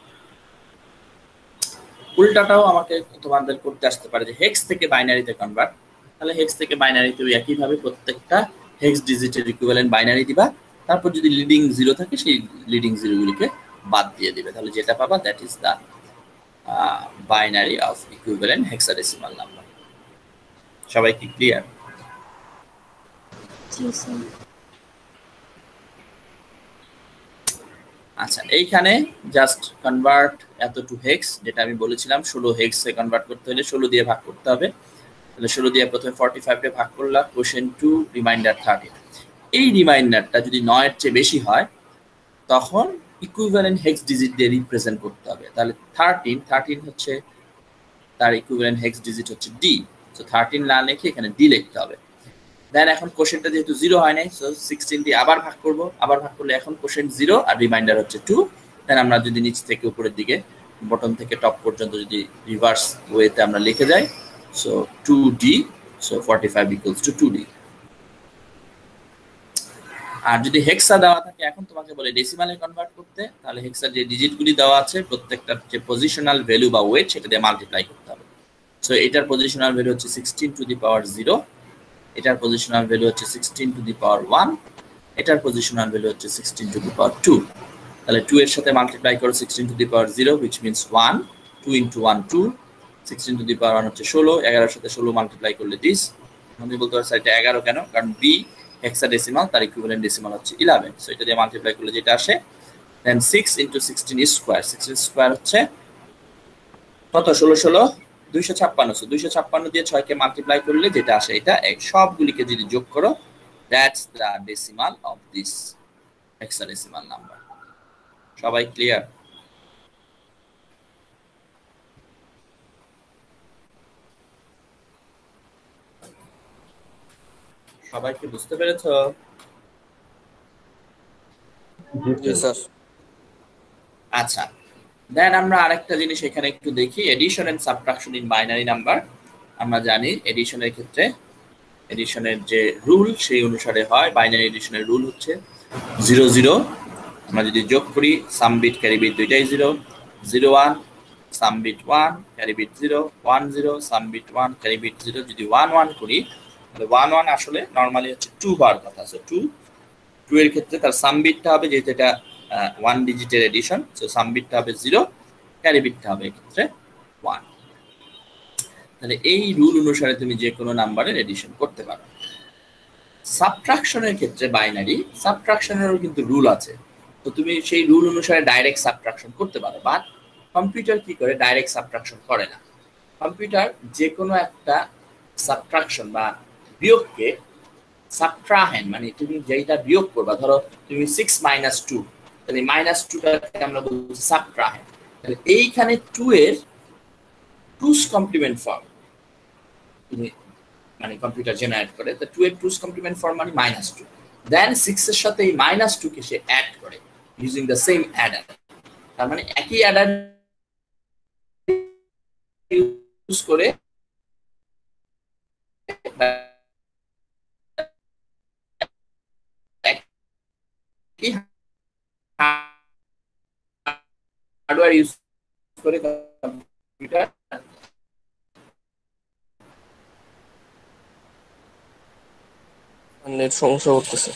উল্টাটাও আমাকে তোমাদের করতে আসতে পারে যে হেক্স থেকে বাইনারিতে কনভার্ট, তাহলে হেক্স থেকে বাইনারিতে একইভাবে প্রত্যেকটা হেক্স ডিজিটের ইকুইভ্যালেন্ট বাইনারি দিবা, তারপর যদি লিডিং 0 থাকে সেই লিডিং 0 গুলিকে বাদ দিয়ে দিবে, তাহলে যেটা পাবা that is the binary of equivalent hexadecimal number. সবাই কি ক্লিয়ার? জি স্যার। আচ্ছা, এইখানে just convert it to hex, যেটা আমি বলেছিলাম 16 হেক্সে কনভার্ট করতে হলে 16 দিয়ে ভাগ করতে হবে, তাহলে 16 দিয়ে প্রথমে 45 কে ভাগ করলাম, কোশেন্ট 2 রিমাইন্ডার 30। এই রিমাইন্ডারটা যদি 9 এর চেয়ে বেশি হয় তখন ইকুইভ্যালেন্ট হেক্স ডিজিট দিয়ে রিপ্রেজেন্ট করতে হবে, তাহলে 13 হচ্ছে তার ইকুইভ্যালেন্ট হেক্স ডিজিট হচ্ছে ডি, সো 13 না লিখে এখানে ডি লিখতে হবে। দেন এখন কোশেন্টটা যেহেতু 0 হয় নাই, সো 16 দিয়ে আবার ভাগ করব, আবার ভাগ করলে এখন কোশেন্ট 0 আর রিমাইন্ডার হচ্ছে 2। দেন আমরা যদি নিচ থেকে উপরের দিকে বটম থেকে টপ পর্যন্ত যদি রিভার্স ওয়েতে আমরা লিখে যাই, so 2d, so 45 equals to 2d। আর যদি হেক্সা দেওয়া থাকে, এখন তোমাকে বলে ডেসিমালে কনভার্ট করতে, তাহলে হেক্সার যে ডিজিটগুলি দেওয়া আছে প্রত্যেকটার যে পজিশনাল ভ্যালু বা ওয়েট সেটা দিয়ে মাল্টিপ্লাই করতে হবে। সো এটার পজিশনাল ভ্যালু হচ্ছে 16 টু দি পাওয়ার 0, এটার পজিশনাল ভ্যালু হচ্ছে 16 টু দি পাওয়ার 1, এটার পজিশনাল ভ্যালু হচ্ছে 16 টু দি পাওয়ার 2। তাহলে 2 এর সাথে মাল্টিপ্লাই করো 16 to the power 0, which means 1, 2 into 1 2, 16 to the power 1 হচ্ছে 16, 11 এর সাথে 16 মাল্টিপ্লাই করলে দিস। আমি বলতে পারছি এটা 11 কেন, কারণ বি হেক্সাডেসিমাল, তার ইকুইভ্যালেন্ট ডেসিমাল হচ্ছে 11, সো এটা দিয়ে মাল্টিপ্লাই করলে যেটা আসে, দেন 6 into 16 স্কয়ার, 16 স্কয়ার হচ্ছে কত, 16 256, সো 256 দিয়ে 6 কে মাল্টিপ্লাই করলে যেটা আসে এটা, সবগুলিকে যদি যোগ করো that's the decimal of this hexadecimal number. সবাই ক্লিয়ার? সবাই কি বুঝতে পেরেছো? জি স্যার। আচ্ছা, দেন আমরা আরেকটা জিনিস এখানে একটু দেখি, addition and subtraction in binary number. আমরা জানি এডিশনের ক্ষেত্রে এডিশনের যে রুল সেই অনুসারে হয়, বাইনারি এডিশনের রুল হচ্ছে 0 0, আমরা যদি যোগ করি সাম বিট ক্যারি বিট দুইটাই 0, 0 1 sum bit 1 carry bit 0, 1 0 sum bit 1 carry bit 0। যদি 1 1 করি তাহলে 1 1 আসলে নরমালি হচ্ছে 2 বার কথা, সো 2 2 এর ক্ষেত্রে তার সাম বিটটা হবে, যেহেতু এটা 1 ডিজিটের এডিশন, সো সাম বিটটা হবে 0, ক্যারি বিটটা হবে এক্ষেত্রে 1। তাহলে এই রুল অনুসারে তুমি যে কোনো নাম্বারের এডিশন করতে পারো। সাবট্রাকশনের ক্ষেত্রে বাইনারি সাবট্রাকশনেরও কিন্তু রুল আছে, তো তুমি সেই রুল অনুসারে ডাইরেক্ট সাবট্রাকশন করতে পারো, বাট কম্পিউটার কি করে ডাইরেক্ট সাবট্রাকশন করে না। কম্পিউটার যে কোনো একটা সাবট্রাকশন বা বিয়োগকে সাবট্রাহেন্ড, মানে তুমি যেটা বিয়োগ করবা, ধরো তুমি 6 - 2, তাহলে -2টাকে আমরা বলছি সাবট্রাহেন্ড। তাহলে এইখানে 2 এর 2's কমপ্লিমেন্ট ফর্ম তুমি মানে কম্পিউটার জেনারেট করে, তো 2 এর 2's কমপ্লিমেন্ট ফর্ম মানে -2, দেন 6 এর সাথে এই -2 কে সে অ্যাড করে ইউজিং দ্য সেম অ্যাডার। তার মানে একই অ্যাডার ইউজ করে হার্ডওয়্যার ইউজ করে কম্পিউটার নেট সমস্যা করতেছে।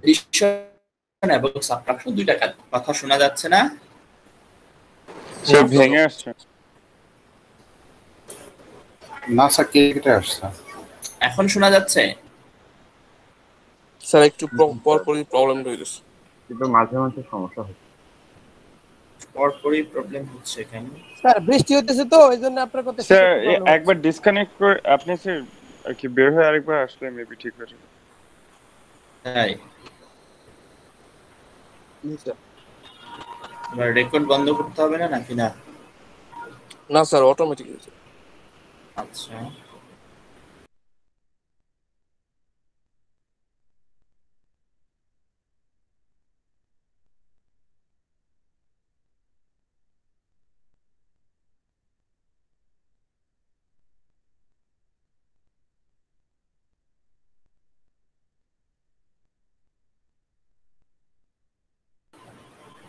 এডিশন এবং সাবট্রাকশন দুইটা কাজ। কথা শোনা যাচ্ছে না? স্যার ভেঙে আসছে। না স্যার, কেটে আসছে। এখন শোনা যাচ্ছে? স্যার একটু পরপরই প্রবলেম হইতেছে, কিন্তু মাঝে মাঝে সমস্যা হচ্ছে। পরপরই প্রবলেম হচ্ছে কেন? স্যার বৃষ্টি হইতেছে তো এইজন্য আপনার কথা স্যার একবার ডিসকানেক্ট করে আপনি স্যার কি বের হয়ে আরেকবার আসলে মেবি ঠিক হয়ে যাবে। তাই এবার রেকর্ড বন্ধ করতে হবে না নাকি? না না স্যার অটোমেটিক হয়েছে। আচ্ছা,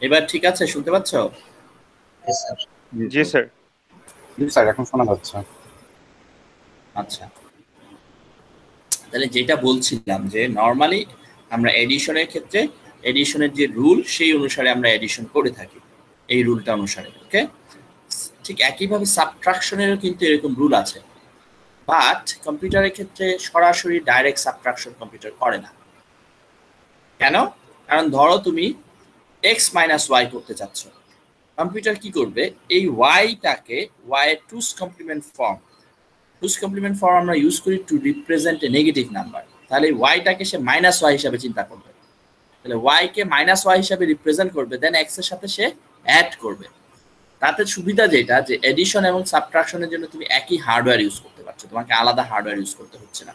এবার ঠিক আছে? শুনতে পাচ্ছ? জি স্যার। জি স্যার, এখন শোনা যাচ্ছে। আচ্ছা, তাহলে যেটা বলছিলাম যে নরমালি আমরা এডিশনের ক্ষেত্রে এডিশনের যে রুল সেই অনুসারে আমরা এডিশন করে থাকি, এই রুলটা অনুসারে। ওকে, ঠিক একইভাবে সাবট্রাকশনেরও কিন্তু এরকম রুল আছে, বাট কম্পিউটারের ক্ষেত্রে সরাসরি ডাইরেক্ট সাবট্রাকশন কম্পিউটার করে না। কেন? কারণ ধরো তুমি x - y করতে চাচ্ছ, কম্পিউটার কি করবে, এই y-টাকে y এর 2's complement form, 2's complement form আমরা ইউজ করি to represent a negative number, তাহলে y-টাকে সে -y হিসাবে চিন্তা করবে, তাহলে y কে -y হিসাবে রিপ্রেজেন্ট করবে, দেন x এর সাথে সে অ্যাড করবে। তাতে সুবিধা যেটা, যে এডিশন এবং সাবট্রাকশনের জন্য তুমি একই হার্ডওয়্যার ইউজ করতে পারছো, তোমাকে আলাদা হার্ডওয়্যার ইউজ করতে হচ্ছে না।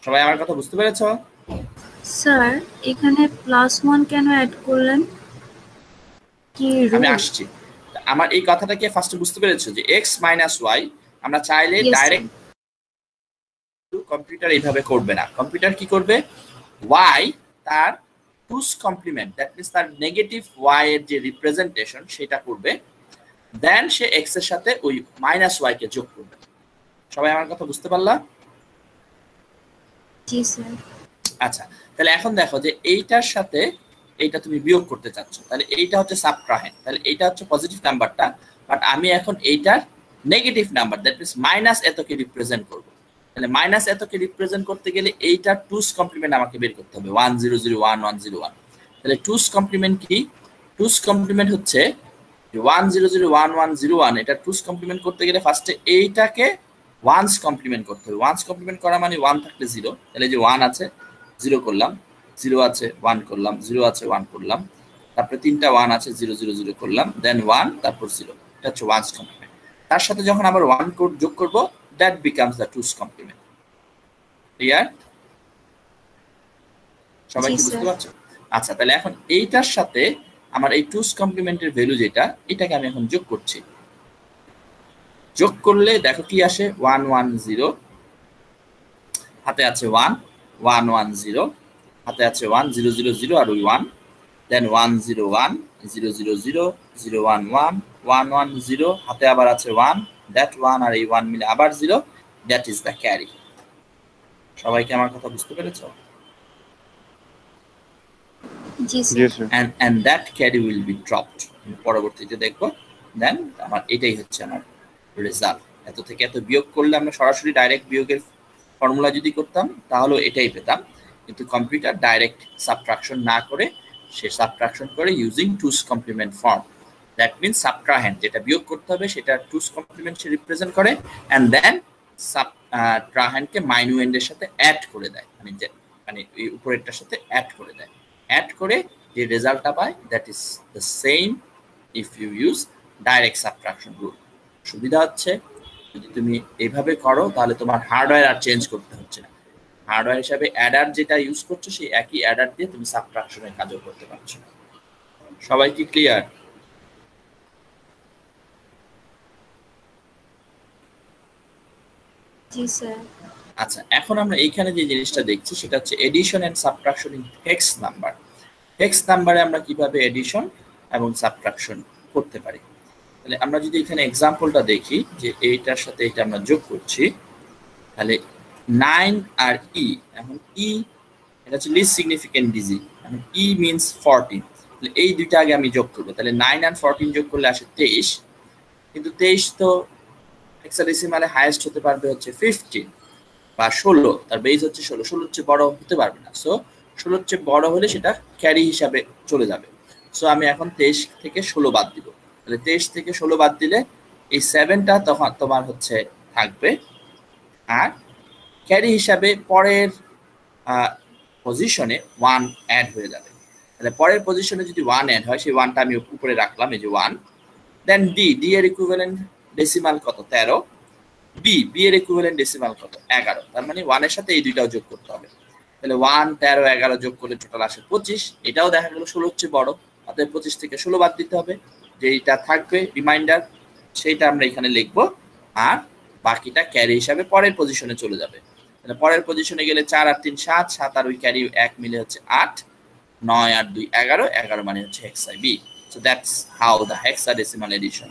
সবাই আমার কথা বুঝতে পেরেছো? স্যার এখানে +1 কেন অ্যাড করলেন? কি আমি রুল? আসছি, আমার এই কথাটাকে ফার্স্টে বুঝতে পেরেছো যে x - y আমরা চাইলে Yes, ডাইরেক্ট কম্পিউটার এইভাবে করবে না। কম্পিউটার কি করবে, y তার 2's কমপ্লিমেন্ট, দ্যাট মিন্স তার নেগেটিভ y এর যে রিপ্রেজেন্টেশন সেটা করবে, দেন সে x এর সাথে ওই -y কে যোগ করবে। সবাই আমার কথা বুঝতে পারলা? জি স্যার। আচ্ছা, তাহলে এখন দেখো যে এইটার সাথে এইটা তুমি বিয়োগ করতে চাচ্ছ, তাহলে এইটা হচ্ছে সাবট্রাহেন্ড, তাহলে এইটা হচ্ছে পজিটিভ নাম্বারটা, বাট আমি এখন এইটার negative number, that means minus এতকে রিপ্রেজেন্ট করব। তাহলে মাইনাস এতকে রিপ্রেজেন্ট করতে গেলে এইটার 2's কমপ্লিমেন্ট আমাকে বের করতে হবে, 1001 101। তাহলে 2's কমপ্লিমেন্ট কি? 2's কমপ্লিমেন্ট হচ্ছে 1001 101, এটা 2's কমপ্লিমেন্ট করতে গেলে ফার্স্টে এইটাকে 1's কমপ্লিমেন্ট করতে হবে। 1's কমপ্লিমেন্ট করা মানে 1 থাকলে 0, তাহলে যে 1 আছে 0 করলাম, 0 আছে 1 করলাম, 0 আছে 1 করলাম, তারপরে তিনটা 1 আছে 0 0 0 করলাম, দেন 1 তারপর 0, এটা হচ্ছে 1's কমপ্লিমেন্ট। তার সাথে যখন আবার 1 কোড যোগ করব, that becomes the 2's complement. Clear? সবাই কি বুঝতে পারছো? আচ্ছা, তাহলে এখন এইটার সাথে আমার এই 2's কমপ্লিমেন্টের ভ্যালু যেটা, এটাকে আমি এখন যোগ করছি। যোগ করলে দেখো কি আসে, 1 1 0, হাতে আছে 1 1 1 0, হাতে আছে 1 0 0 0 আর ওই 1, দেন 1 0 1 0 0 0 0 1 1 1 1 0, হাতে আবার আছে 1, দ্যাট 1 আর এই 1 মিলে আবার 0, দ্যাট ইজ দ্য ক্যারি। সবাইকে আমার কথা বুঝতে পেরেছো? জি জি sir. Sir. and that carry will be dropped পরবর্তীতে দেখো দেন আমার এটাই হচ্ছে আমার রেজাল্ট এত থেকে এত বিয়োগ করলে আমরা সরাসরি ডাইরেক্ট বিয়োগের ফর্মুলা যদি করতাম তাহলে এটাই পেতাম কিন্তু কম্পিউটার ডাইরেক্ট সাবট্রাকশন না করে সে সাবট্রাকশন করে using two's complement form that means subtrahend যেটা বিয়োগ করতে হবে সেটা টুস কমপ্লিমেন্ট সে রিপ্রেজেন্ট করে এন্ড দেন সাবট্রাহেন্ডকে মাইনুয়েন্ডের সাথে অ্যাড করে দেয় মানে এই উপরেরটার সাথে অ্যাড করে দেয় অ্যাড করে যে রেজাল্টটা পায় that is the same if you use direct subtraction rule সুবিধা হচ্ছে যদি তুমি এইভাবে করো তাহলে তোমার হার্ডওয়্যার আর চেঞ্জ করতে হচ্ছে না হার্ডওয়্যার হিসাবে অ্যাডার যেটা ইউজ করছো সেই একই অ্যাডার দিয়ে তুমি সাবট্রাকশনের কাজও করতে পারছো সবাই কি ক্লিয়ার? জি স্যার। আচ্ছা এখন আমরা এইখানে যে জিনিসটা দেখছি সেটা হচ্ছে addition and subtraction in hex number hex নাম্বারে আমরা কিভাবে এডিশন এবং সাবট্রাকশন করতে পারি তাহলে আমরা যদি এখানে এক্সাম্পলটা দেখি যে এইটার সাথে এটা আমরা যোগ করছি তাহলে 9 আর ই এখন ই এটা হচ্ছে লিস্ট সিগনিফিকেন্ট ডিজিট এখন ই মিন্স 14 তাহলে এই দুইটা আগে আমি যোগ করব তাহলে 9 আর 14 যোগ করলে আসে 23 কিন্তু 23 তো হেক্সাডেসিমালে হাইয়েস্ট হতে পারবে হচ্ছে 15 বা 16 তার বেস হচ্ছে 16 16 চেয়ে বড় হতে পারবে না সো 16 চেয়ে বড় হলে সেটা ক্যারি হিসাবে চলে যাবে সো আমি এখন 23 থেকে 16 বাদ দিব তাহলে 23 থেকে 16 বাদ দিলে এই 7টা তখন তোমার হচ্ছে থাকবে আর ক্যারি হিসাবে পরের পজিশনে 1 অ্যাড হয়ে যাবে তাহলে পরের পজিশনে যদি 1 অ্যাড হয় সেই 1টা আমি উপরে রাখলাম এই যে 1 দেন ডি এর ইকুইভ্যালেন্ট ডেসিমাল কত 13 বি এর ইকুইভ্যালেন্ট ডেসিমাল কত 11 তার মানে 1 এর সাথে এই দুইটাও যোগ করতে হবে তাহলে 1 13 11 যোগ করলে টোটাল আসে 25 এটাও দেখা গেল 16 হচ্ছে বড় অতএব 25 থেকে 16 বাদ দিতে হবে যেটা থাকবে রিমাইন্ডার সেটা আমরা এখানে লিখব আর বাকিটা ক্যারি হিসাবে পরের পজিশনে চলে যাবে তাহলে পরের পজিশনে গেলে 4 আর 3 7 7 আর ওই ক্যারি 1 মিলে হচ্ছে 8 9 আর 2 11 11 মানে হচ্ছে hexa B so that's how the hexadecimal addition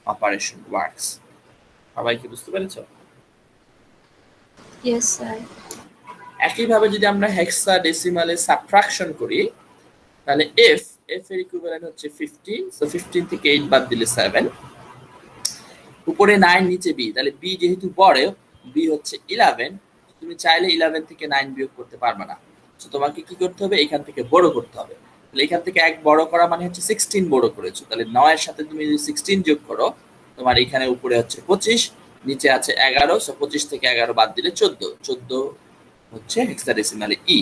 operation works সবাই কি বুঝতে পেরেছো? Yes sir. একইভাবে যদি আমরা হেক্সাডেসিমালে সাবট্রাকশন করি তাহলে এফ এর ইকুইভ্যালেন্ট হচ্ছে 15 সো 15 থেকে 8 বাদ দিলে 7 উপরে 9 নিচে বি তাহলে বি যেহেতু বড় বি হচ্ছে 11 তুমি চাইলে 11 থেকে 9 বিয়োগ করতে পারবে না সো তোমাকে কি করতে হবে এখান থেকে বড় করতে হবে তাহলে এখান থেকে এক বড় করা মানে হচ্ছে 16 বড় করেছো তাহলে 9 এর সাথে তুমি যদি 16 যোগ করো তোমার এখানে উপরে হচ্ছে 25 নিচে আছে 11 সো 25 থেকে 11 বাদ দিলে 14 হচ্ছে হেক্সাডেসিমালে ই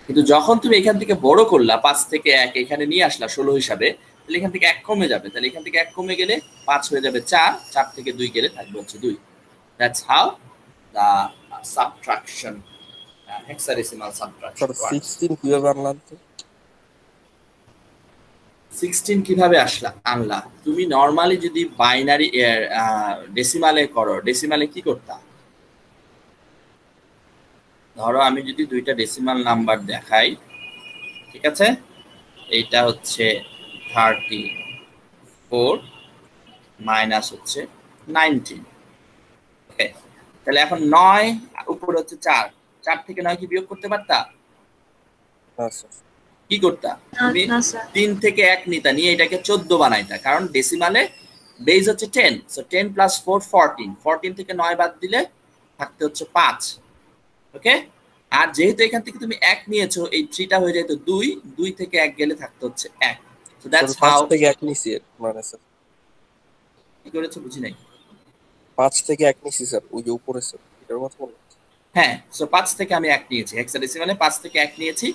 কিন্তু যখন তুমি এখান থেকে বড় করলা 5 থেকে 1 এখানে নিয়ে আসলা 16 হিসাবে তাহলে এখান থেকে 1 কমে যাবে তাহলে এখান থেকে 1 কমে গেলে 5 হয়ে যাবে 4 4 থেকে 2 গেলে থাকবে হচ্ছে 2 that's how the subtraction hexadecimal subtraction 16 কিভাবে আনলাম 16 কিভাবে আনলা তুমি নরমালি যদি বাইনারি ডেসিমালে করো ডেসিমালে কি করতা ধরো আমি যদি দুইটা ডেসিমাল নাম্বার দেখাই ঠিক আছে এইটা হচ্ছে 34 মাইনাস হচ্ছে 19 ওকে তাহলে এখন 9 উপরে হচ্ছে 4 4 থেকে 9 কি বিয়োগ করতে পারতা আচ্ছা কি করতা তুমি 3 থেকে 1 নিতা নিয়ে এটাকে 14 বানাইতা কারণ ডেসিমালে বেস হচ্ছে 10 সো 10 প্লাস 4 14 14 থেকে 9 বাদ দিলে থাকতে হচ্ছে 5 ওকে আর যেহেতু এখান থেকে তুমি 1 নিয়েছো এই 3টা হয়ে যায় তো 2 2 থেকে 1 গেলে থাকতে হচ্ছে 1 সো দ্যাটস হাউ 5 থেকে 1 নিছি মানে স্যার কি করেছো বুঝি নাই 5 থেকে 1 নিছি স্যার ওই যে উপরে স্যার এটার কথা বলুন হ্যাঁ সো 5 থেকে আমি 1 নিয়েছি হেক্সাডেসিমালে 5 থেকে 1 নিয়েছি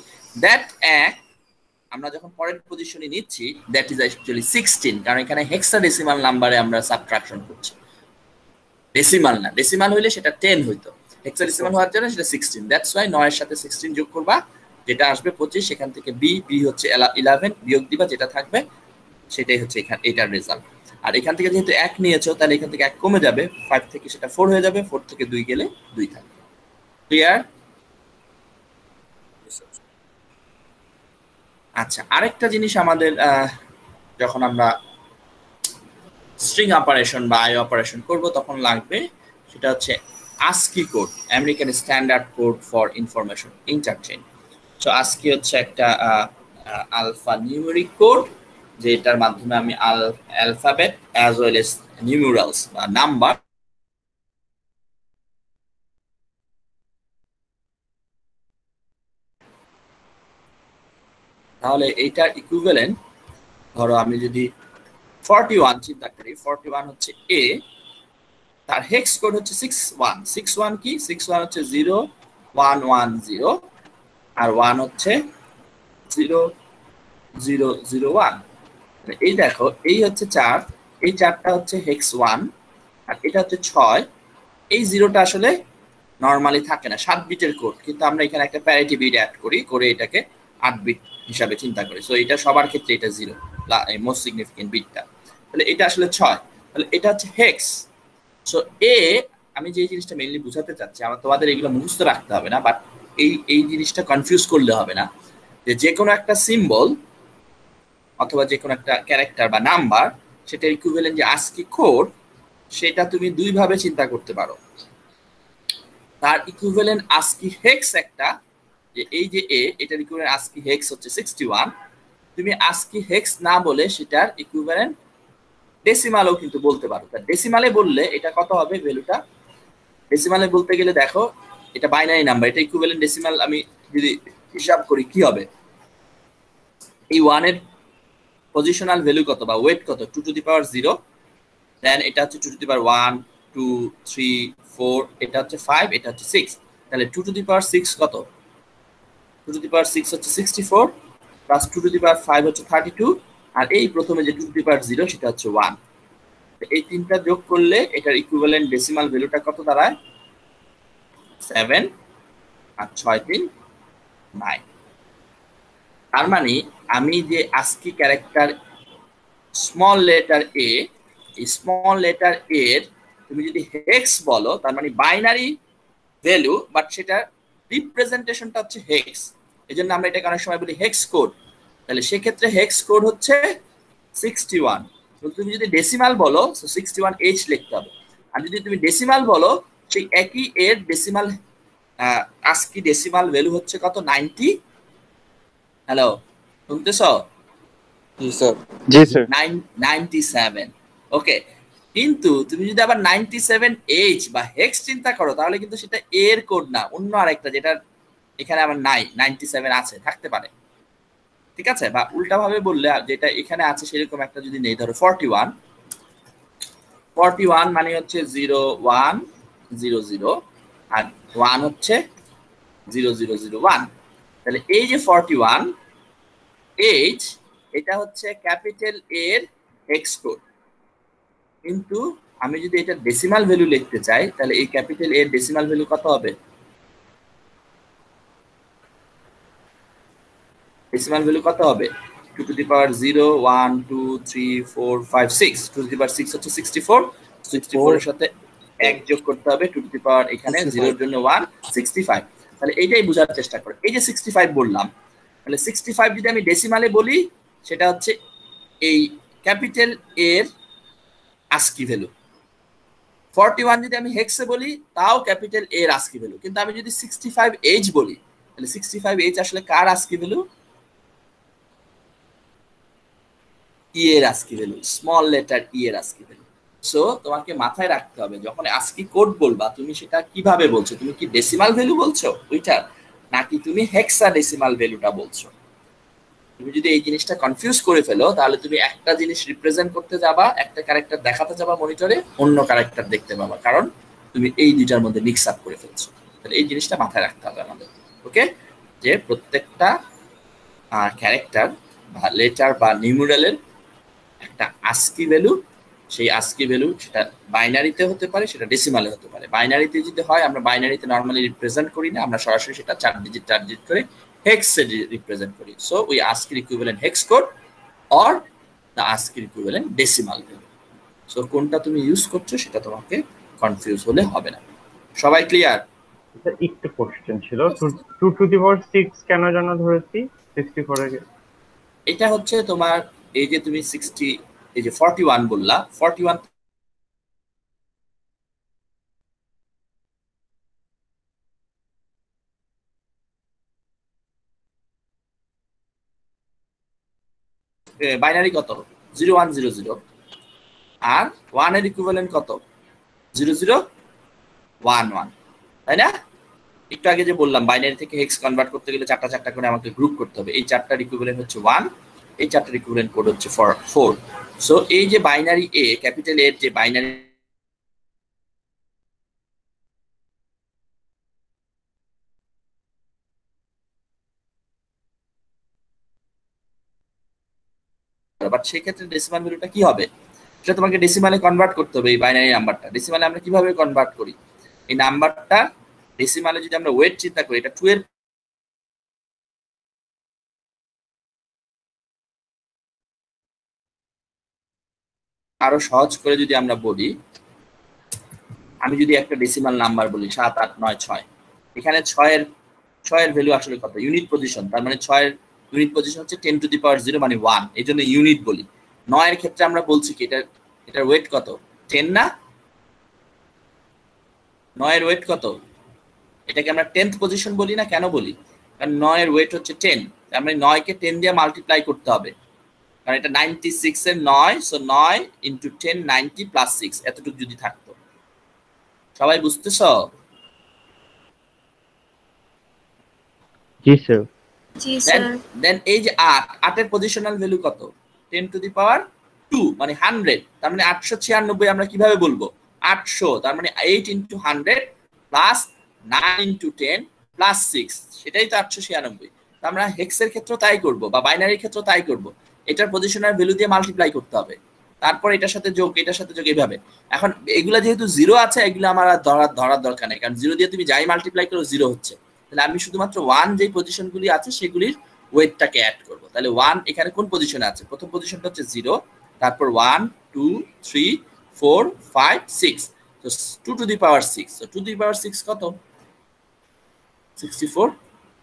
দ্যাট 1 আমরা যখন পরের পজিশনে নিচ্ছি দ্যাট ইজ অ্যাকচুয়ালি 16 কারণ এখানে হেক্সাডেসিমাল নাম্বারে আমরা সাবট্রাকশন করছি ডেসিমাল না ডেসিমাল হইলে সেটা 10 হইতো হেক্সাডেসিমাল হওয়ার জন্য সেটা 16 দ্যাটস ওয়াই 9 এর সাথে 16 যোগ করবা যেটা আসবে 25 সেখান থেকে বি হচ্ছে 11 বিয়োগ দিবা যেটা থাকবে সেটাই হচ্ছে এখানে এটার রেজাল্ট আর এখান থেকে যেহেতু 1 নিয়েছো তাহলে এখান থেকে 1 কমে যাবে 5 থেকে সেটা 4 হয়ে যাবে 4 থেকে 2 গেলে 2 থাকবে ক্লিয়ার আচ্ছা আরেকটা জিনিস আমাদের যখন আমরা স্ট্রিং অপারেশন বা আই অপারেশন করব তখন লাগবে সেটা হচ্ছে ASCII code, American standard code for information interchange. So ASCII হচ্ছে একটা আলফা নিউমেরিক কোড, যেটার মাধ্যমে আমি alphabet as well as numerals বা নাম্বার তাহলে এইটার ইকুইভ্যালেন্ট ধরো আমি যদি 41 চিন্তা করি, 41 হচ্ছে এ, তার হেক্স কোড হচ্ছে 61। 61 কি? 61 হচ্ছে 0110 আর 1 হচ্ছে 0001। এই দেখো, এই হচ্ছে 4, এই 4টা হচ্ছে হেক্স 1 আর এটা হচ্ছে 6। এই জিরোটা আসলে নরমালি থাকে না, 7 বিটের কোড, কিন্তু আমরা এখানে একটা প্যারিটি বিট অ্যাড করি, করে এটাকে 8 বিট হিসাবে চিন্তা করি। সো এটা সবার ক্ষেত্রে এটা 0, মোস্ট সিগনিফিকেন্ট বিটটা। তাহলে এটা আসলে 6, তাহলে এটা হচ্ছে হেক্স। সো এ, আমি যে জিনিসটা মেইনলি বুঝাতে চাচ্ছি, আমার তোমাদের এগুলো মুখস্থ রাখতে হবে না, বাট এই জিনিসটা কনফিউজ করলে হবে না যে কোনো একটা সিম্বল অথবা যে কোনো একটা ক্যারেক্টার বা নাম্বার, সেটার ইকুইভ্যালেন্ট যে ASCII কোড, সেটা তুমি দুই ভাবে চিন্তা করতে পারো। তার ইকুইভ্যালেন্ট ASCII হেক্স একটা, যে এই যে এ, এটার ইকুইভ্যালেন্ট ASCII হেক্স হচ্ছে 61। তুমি ASCII হেক্স না বলে সেটার ইকুইভ্যালেন্ট ডেসিমালও কিন্তু বলতে পারো। ডেসিমালে বললে এটা কত হবে ভ্যালুটা? ডেসিমালে বলতে গেলে দেখো, এটা বাইনারি নাম্বার, এটা ইকুইভ্যালেন্ট ডেসিমাল আমি যদি হিসাব করি কি হবে, এই 1 এর পজিশনাল ভ্যালু কত বা ওয়েট কত? 2 টু দি পাওয়ার 0, দেন এটা হচ্ছে 2 টু দি পাওয়ার 1 2 3 4, এটা হচ্ছে 5, এটা হচ্ছে 6। তাহলে 2 টু দি পাওয়ার 6 কত? 2 টু দি পাওয়ার 6 হচ্ছে 64 প্লাস 2 টু দি পাওয়ার 5 হচ্ছে 32, আর এই প্রথমে যে 2 টু দি পাওয়ার 0 সেটা হচ্ছে 1। এই তিনটা যোগ করলে এটার ইকুইভ্যালেন্ট ডেসিমাল ভ্যালুটা কত দাঁড়ায়? 7 আর 6 3 9। তার মানে আমি যে ASCII ক্যারেক্টার স্মল লেটার এ, এই স্মল লেটার এর তুমি যদি হেক্স বলো, তার মানে বাইনারি ভ্যালু, বাট সেটার রিপ্রেজেন্টেশনটা হচ্ছে হেক্স। এই জন্য আমরা এটাকে অনেক সময় বলি হেক্স কোড। তাহলে সেক্ষেত্রে হেক্স কোড হচ্ছে 61। তুমি যদি ডেসিমাল বলো, 61H লিখতে হবে। আর যদি তুমি ডেসিমাল বলো, সেই একই এর ডেসিমাল ASCII ডেসিমাল ভ্যালু হচ্ছে কত? 90। হ্যালো, শুনতেছো? জি স্যার। জি স্যার। 97। ওকে, কিন্তু তুমি যদি আবার 97H বা হেক্স চিন্তা করো, তাহলে কিন্তু সেটা এর কোড না, অন্য আরেকটা, যেটা এখানে আবার নাই, 97 আছে, থাকতে পারে, ঠিক আছে? বা উল্টা ভাবে বললে, যেটা এখানে আছে সেরকম একটা যদি নেই, ধরো 41 মানে হচ্ছে 0100 আর 1 হচ্ছে 0001। তাহলে এই যে 41H, এটা হচ্ছে ক্যাপিটাল এর হেক্স কোড। কিন্তু আমি যদি এটা ডেসিমাল ভ্যালু লিখতে চাই, তাহলে এই ক্যাপিটাল এর ডেসিমাল ভ্যালু কত হবে? ডেসিমাল ভ্যালু কত হবে? 2 to the power 0 1 2 3 4 5 6, 2 to the পাওয়ার 6 হচ্ছে 64, 64 এর সাথে 1 যোগ করতে হবে, 2 টু দি পাওয়ার এখানে 0 এর জন্য 1, 65। তাহলে এইটাই বোঝার চেষ্টা করো। এই যে 65 বললাম, তাহলে 65 যদি আমি ডেসিমালে বলি, সেটা হচ্ছে এই ক্যাপিটাল এর ASCII ভ্যালু। 41 যদি আমি হেক্সে বলি, তাও ক্যাপিটাল এর ASCII ভ্যালু। কিন্তু আমি যদি 65H বলি, তাহলে 65H আসলে কার ASCII ভ্যালু? ই এর ASCII ভ্যালু, স্মল লেটার ই এর ASCII ভ্যালু। সো তোমাকে মাথায় রাখতে হবে, যখন ASCII কোড বলবা, তুমি সেটা কিভাবে বলছো? তুমি কি ডেসিমাল ভ্যালু বলছো ওইটা, নাকি তুমি হেক্সাডেসিমাল ভ্যালুটা বলছো? তুমি যদি এই জিনিসটা কনফিউজ করে ফেলো, তাহলে তুমি একটা জিনিস রিপ্রেজেন্ট করতে যাবা, একটা ক্যারেক্টার দেখাতে যাবা মনিটরে, অন্য ক্যারেক্টার দেখতে পাবা, কারণ তুমি এই দুইটার মধ্যে মিক্স আপ করে ফেলছো। তাহলে এই জিনিসটা মাথায় রাখতে হবে আমাদের, ওকে? যে প্রত্যেকটা ক্যারেক্টার বা লেটার বা নিউমেরালের একটা ASCII ভ্যালু, সেই ASCII ভ্যালু সেটা বাইনারিতে হতে পারে, সেটা ডেসিমালে হতে পারে। বাইনারিতে যদি হয়, আমরা বাইনারিতে নরমালি রিপ্রেজেন্ট করি না, আমরা সরাসরি সেটা 4 ডিজিট করে হেক্সে রিপ্রেজেন্ট করি। So we ASCII equivalent hex code or the ASCII equivalent decimal value. So কোনটা তুমি ইউজ করছো সেটা তোমাকে কনফিউজ হলে হবে না। সবাই ক্লিয়ার? একটু কোশ্চেন ছিল, 2 টু দি পাওয়ার 6 কেন যেন ধরেছি 64 এর? এটা হচ্ছে তোমার, এই যে তুমি 60, এই যে 41 বললা, 41 বাইনারি কত 0100 আর 1 এর ইকুইভ্যালেন্ট কত 0011 তাই না একটু আগে যে বললাম বাইনারি থেকে হেক্স কনভার্ট করতে গেলে চারটা চারটা করে আমাকে গ্রুপ করতে হবে এই চারটার ইকুইভ্যালেন্ট হচ্ছে 1 এই চারটার ইকুইভ্যালেন্ট কোড হচ্ছে 4 সো এই যে বাইনারি এ ক্যাপিটাল এর যে বাইনারি বাট সেই ক্ষেত্রে ডেসিমাল ভ্যালুটা কি হবে সেটা তোমাকে ডেসিমালে কনভার্ট করতে হবে এই বাইনারি নাম্বারটা ডেসিমালে আমরা কিভাবে কনভার্ট করি এই নাম্বারটা ডেসিমালে যদি আমরা ওয়েট চিন্তা করি এটা 2 এর আরো সহজ করে যদি আমরা বলি আমি যদি একটা ডেসিমাল নাম্বার বলি 7 8 9 6 এখানে 6 এর ভ্যালু আসলে কত ইউনিট পজিশন তার মানে 6 এর ইউনিট পজিশন হচ্ছে 10 টু দি পাওয়ার 0 মানে 1 এইজন্য ইউনিট বলি 9 এর ক্ষেত্রে আমরা বলছি কি এটার ওয়েট কত 10 না 9 এর ওয়েট কত এটাকে আমরা 10th পজিশন বলি না কেন বলি কারণ 9 এর ওয়েট হচ্ছে 10 তার মানে 9 কে 10 দিয়ে মাল্টিপ্লাই করতে হবে কারণ এটা 96 এর 9 সো 9 ইনটু 10 90 প্লাস 6 এতটুকু যদি থাকতো সবাই বুঝতেছো জি স্যার জি স্যার দেন এই যে 8 এর পজিশনাল ভ্যালু কত 10 টু দি পাওয়ার 2 মানে 100 তার মানে 896 আমরা কিভাবে বলবো 800 তার মানে 8 ইনটু 100 প্লাস 9 ইনটু 10 প্লাস 6 সেটাই তো 896 আমরা হেক্সের ক্ষেত্রে তাই করব বা বাইনারির ক্ষেত্রে তাই করব এটার পজিশনাল ভ্যালু দিয়ে মাল্টিপ্লাই করতে হবে তারপর এটার সাথে যোগ এইভাবে এখন এগুলা যেহেতু 0 আছে এগুলো আমার ধরার দরকার নেই কারণ 0 দিয়ে তুমি যাই মাল্টিপ্লাই করো 0 হচ্ছে তাহলে আমি শুধুমাত্র 1 যে পজিশনগুলি আছে সেগুলির ওয়েটটাকে অ্যাড করব তাহলে 1 এখানে কোন পজিশনে আছে প্রথম পজিশনটা হচ্ছে 0 তারপর 1 2 3 4 5 6 তো 2 টু দি পাওয়ার 6 তো 2 টু দি পাওয়ার 6 কত 64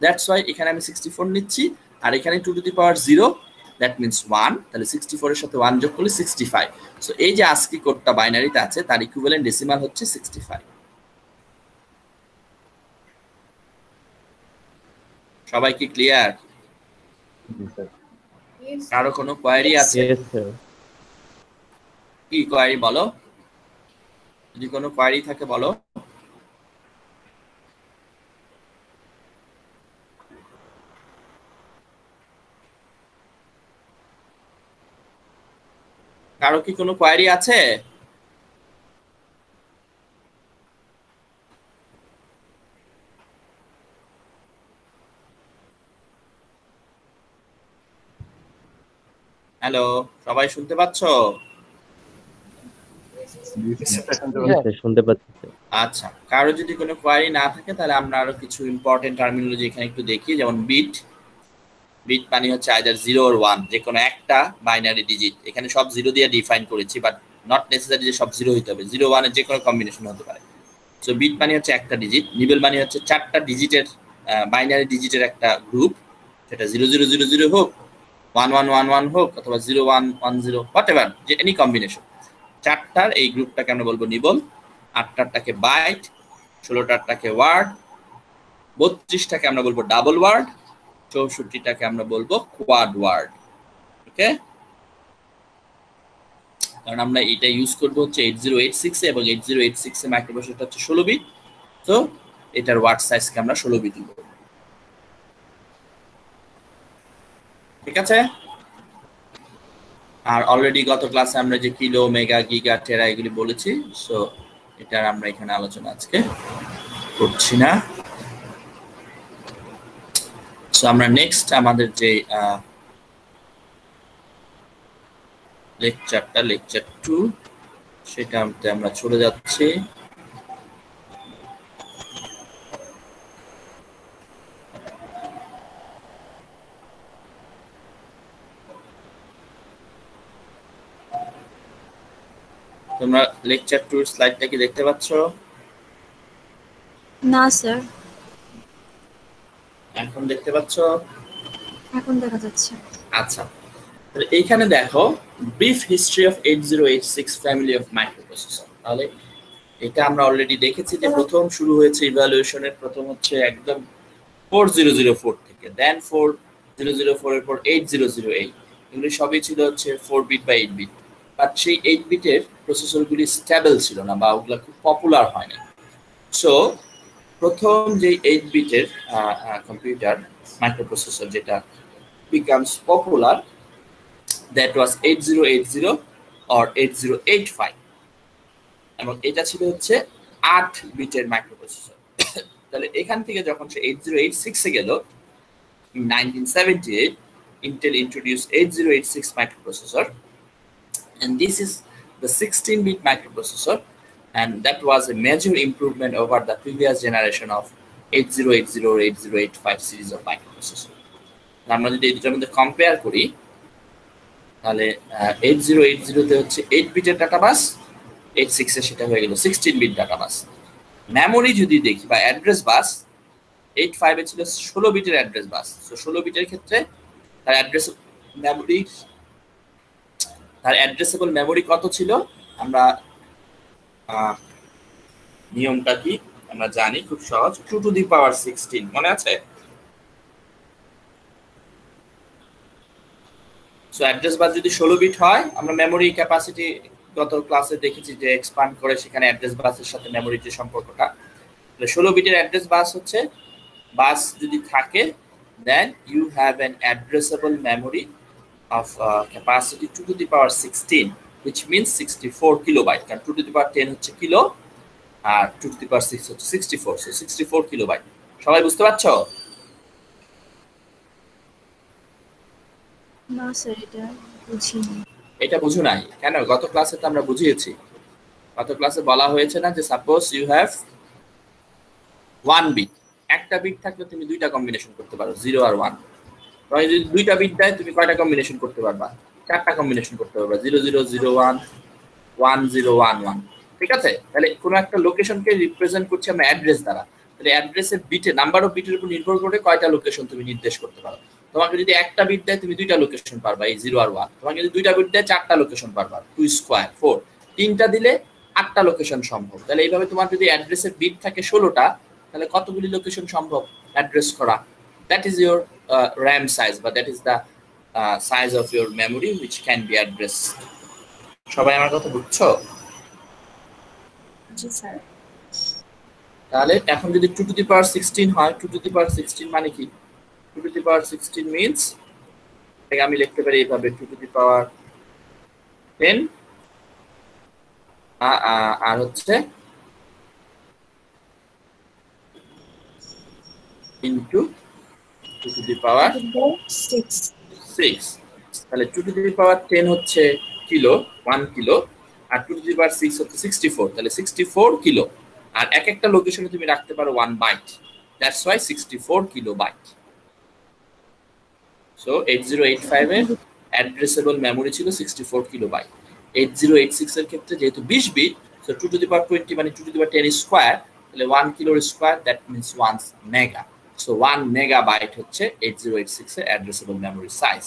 দ্যাটস ওয়াই এখানে আমি 64 নিচ্ছি আর এখানে 2 to the power 0 that means 1 তাহলে 64 এর সাথে 1 যোগ করলে 65 সো এই যে আজকে কোডটা বাইনারিতে আছে তার ইকুইভ্যালেন্ট ডেসিমাল হচ্ছে 65 সবাই কি ক্লিয়ার কারো কোনো কোয়েরি আছে কি কোয়েরি বলো যদি কোনো কোয়েরি থাকে বলো কারো কি কোনো কোয়েরি আছে হ্যালো সবাই শুনতে পাচ্ছো শুনতে পাচ্ছি আচ্ছা কারো যদি কোনো কোয়েরি না থাকে তাহলে আমরা আরো কিছু ইম্পর্টেন্ট টার্মিনোলজি এখানে একটু দেখি যেমন বিট মানে হচ্ছে আইদার 0 অর 1 যে কোনো একটা বাইনারি ডিজিট এখানে সব 0 দিয়ে ডিফাইন করেছি বাট নট নেসেসারি যে সব 0 হতে হবে 0 1 এর যে কোনো কম্বিনেশন হতে পারে সো বিট মানে হচ্ছে একটা ডিজিট নিবেল মানে হচ্ছে চারটা ডিজিটের বাইনারি ডিজিটের একটা গ্রুপ সেটা 0000 হোক 1111 হোক অথবা 0110 হোয়াটএভার যে এনি কম্বিনেশন চারটার এই গ্রুপটাকে আমরা বলবো নিবল 8টাকে বাইট 16টাকে ওয়ার্ড 32টাকে আমরা বলবো ডাবল ওয়ার্ড 64টাকে আমরা বলবো কোয়াড ওয়ার্ড ওকে কারণ আমরা এটা ইউজ করব হচ্ছে 8086 এ এবং 8086 এ মাইক্রোপ্রসেসরটা হচ্ছে 16 বিট তো এটার ওয়ার্ড সাইজকে আমরা 16 বিট দিব ঠিক আছে আর অলরেডি গত ক্লাসে আমরা যে কিলো মেগা গিগা টেরা এগুলি বলেছি সো এটার আমরা এখানে আলোচনা আজকে করছি না সো আমরা নেক্সট আমাদের যে লেকচার 2 সেটাতে আমরা চলে যাচ্ছি তোমরা লেকচার 2 এর স্লাইডটা কি দেখতে পাচ্ছো না স্যার এখন দেখতে পাচ্ছো এখন দেখা যাচ্ছে আচ্ছা তাহলে এইখানে দেখো brief history of 8086 family of microprocessor তাহলে এটা আমরা অলরেডি দেখেছি যে প্রথম শুরু হয়েছে ইভালুয়েশনের প্রথম হচ্ছে একদম 4004 থেকে দেন 4004 এর পর 8008 এগুলি সবই ছিল হচ্ছে 4 বিট বা 8 বিট, বাট সেই 8 বিটের প্রসেসরগুলি স্টেবল ছিল না বা ওগুলো খুব পপুলার হয় না। সো প্রথম যে 8 বিটের কম্পিউটার মাইক্রোপ্রসেসর যেটা becomes popular, that was 8080 or 8085, এবং এটা ছিল হচ্ছে 8 বিটের মাইক্রোপ্রসেসর। তাহলে এখান থেকে যখন সে 8086 এ গেল, in 1978 Intel introduced 8086 microprocessor, and this is the 16-bit microprocessor, and that was a major improvement over the previous generation of 8080 or 8085 series of microprocessor. আমরা যদি এই দুটোর মধ্যে কম্পেয়ার করি, তাহলে 8080 তে হচ্ছে 8 বিটের ডাটা বাস, 86 এ সেটা হয়ে গেল 16 বিট ডাটা বাস। মেমোরি যদি দেখি বা অ্যাড্রেস বাস, 85 এ ছিল 16 বিটের অ্যাড্রেস বাস। সো 16 বিটের ক্ষেত্রে তার অ্যাড্রেসেবল মেমোরি কত ছিল? আমরা নিয়মটা কি আমরা জানি, খুব সহজ, 2 টু দি পাওয়ার 16, মনে আছে? সো অ্যাড্রেস বাস যদি 16 বিট হয়, আমরা মেমোরি ক্যাপাসিটি গত ক্লাসে দেখেছি যে এক্সপ্যান্ড করে সেখানে অ্যাড্রেস বাসের সাথে মেমোরির যে সম্পর্কটা, 16 বিটের অ্যাড্রেস বাস হচ্ছে, বাস যদি থাকে then you have an addressable memory of capacity 2 to the power 16, which means 64 kilobyte, কারণ 2 to the power 10 হচ্ছে কিলো আর 2 to the power 6 হচ্ছে 64, so 64 kilobyte। সবাই বুঝতে পারছো? না স্যার, এটা বুঝিনি। এটা বুঝো নাই কেন? গত ক্লাসে তো আমরা বুঝিয়েছি। গত ক্লাসে বলা হয়েছে না যে সাপোজ ইউ হ্যাভ 1 বিট, একটা বিট থাকলে তুমি দুইটা কম্বিনেশন করতে পারো, 0 আর 1। তাহলে যদি দুইটা বিট দেয়, তুমি কয়টা কম্বিনেশন করতে পারবা? 4টা কম্বিনেশন করতে পারবা, 0001 1011, ঠিক আছে? তাহলে কোনো একটা লোকেশনকে রিপ্রেজেন্ট করছি আমরা অ্যাড্রেস দ্বারা, তাহলে অ্যাড্রেসের বিটে নাম্বার অফ বিটের উপর নির্ভর করে কয়টা লোকেশন তুমি নির্দেশ করতে পারো। তোমাকে যদি একটা বিট দেয়, তুমি দুইটা লোকেশন পারবা, এই 0 আর 1। তোমাকে যদি দুইটা বিট দেয়, 4টা লোকেশন পারবা, 2 স্কয়ার 4। 3টা দিলে 8টা লোকেশন সম্ভব। তাহলে এইভাবে তোমার যদি অ্যাড্রেসের বিট থাকে 16টা, তাহলে কতগুলি লোকেশন সম্ভব অ্যাড্রেস করা? That is your RAM size, বা that is the size of your memory which can be addressed. সবাই আমার কথা বুঝছো? জি স্যার। তাহলে এখন যদি 2 to the power 16 হয়, 2 to the power 16 মানে কি? 2 to the power 16 means এটাকে আমি লিখতে পারি এইভাবে, 2 to the power 10 আর হচ্ছে into 2 to the power 6। তাহলে 2 to the power 10 হচ্ছে কিলো, 1 কিলো, আর 2 to the power 6 হচ্ছে 64, তাহলে 64 কিলো। আর এক একটা লোকেশনে তুমি রাখতে পারো 1 byte, that's why 64 kilobyte. So 8085 এর অ্যাড্রেসেবল মেমোরি ছিল 64 কিলোবাইট। 8086 এর ক্ষেত্রে যেহেতু 20 bit, so 2 to the power 20 মানে 2 to the power 10 স্কয়ার, তাহলে 1 কিলোর square, that means 1 mega. So 1 megabyte হচ্ছে 8086 এর addressable memory size.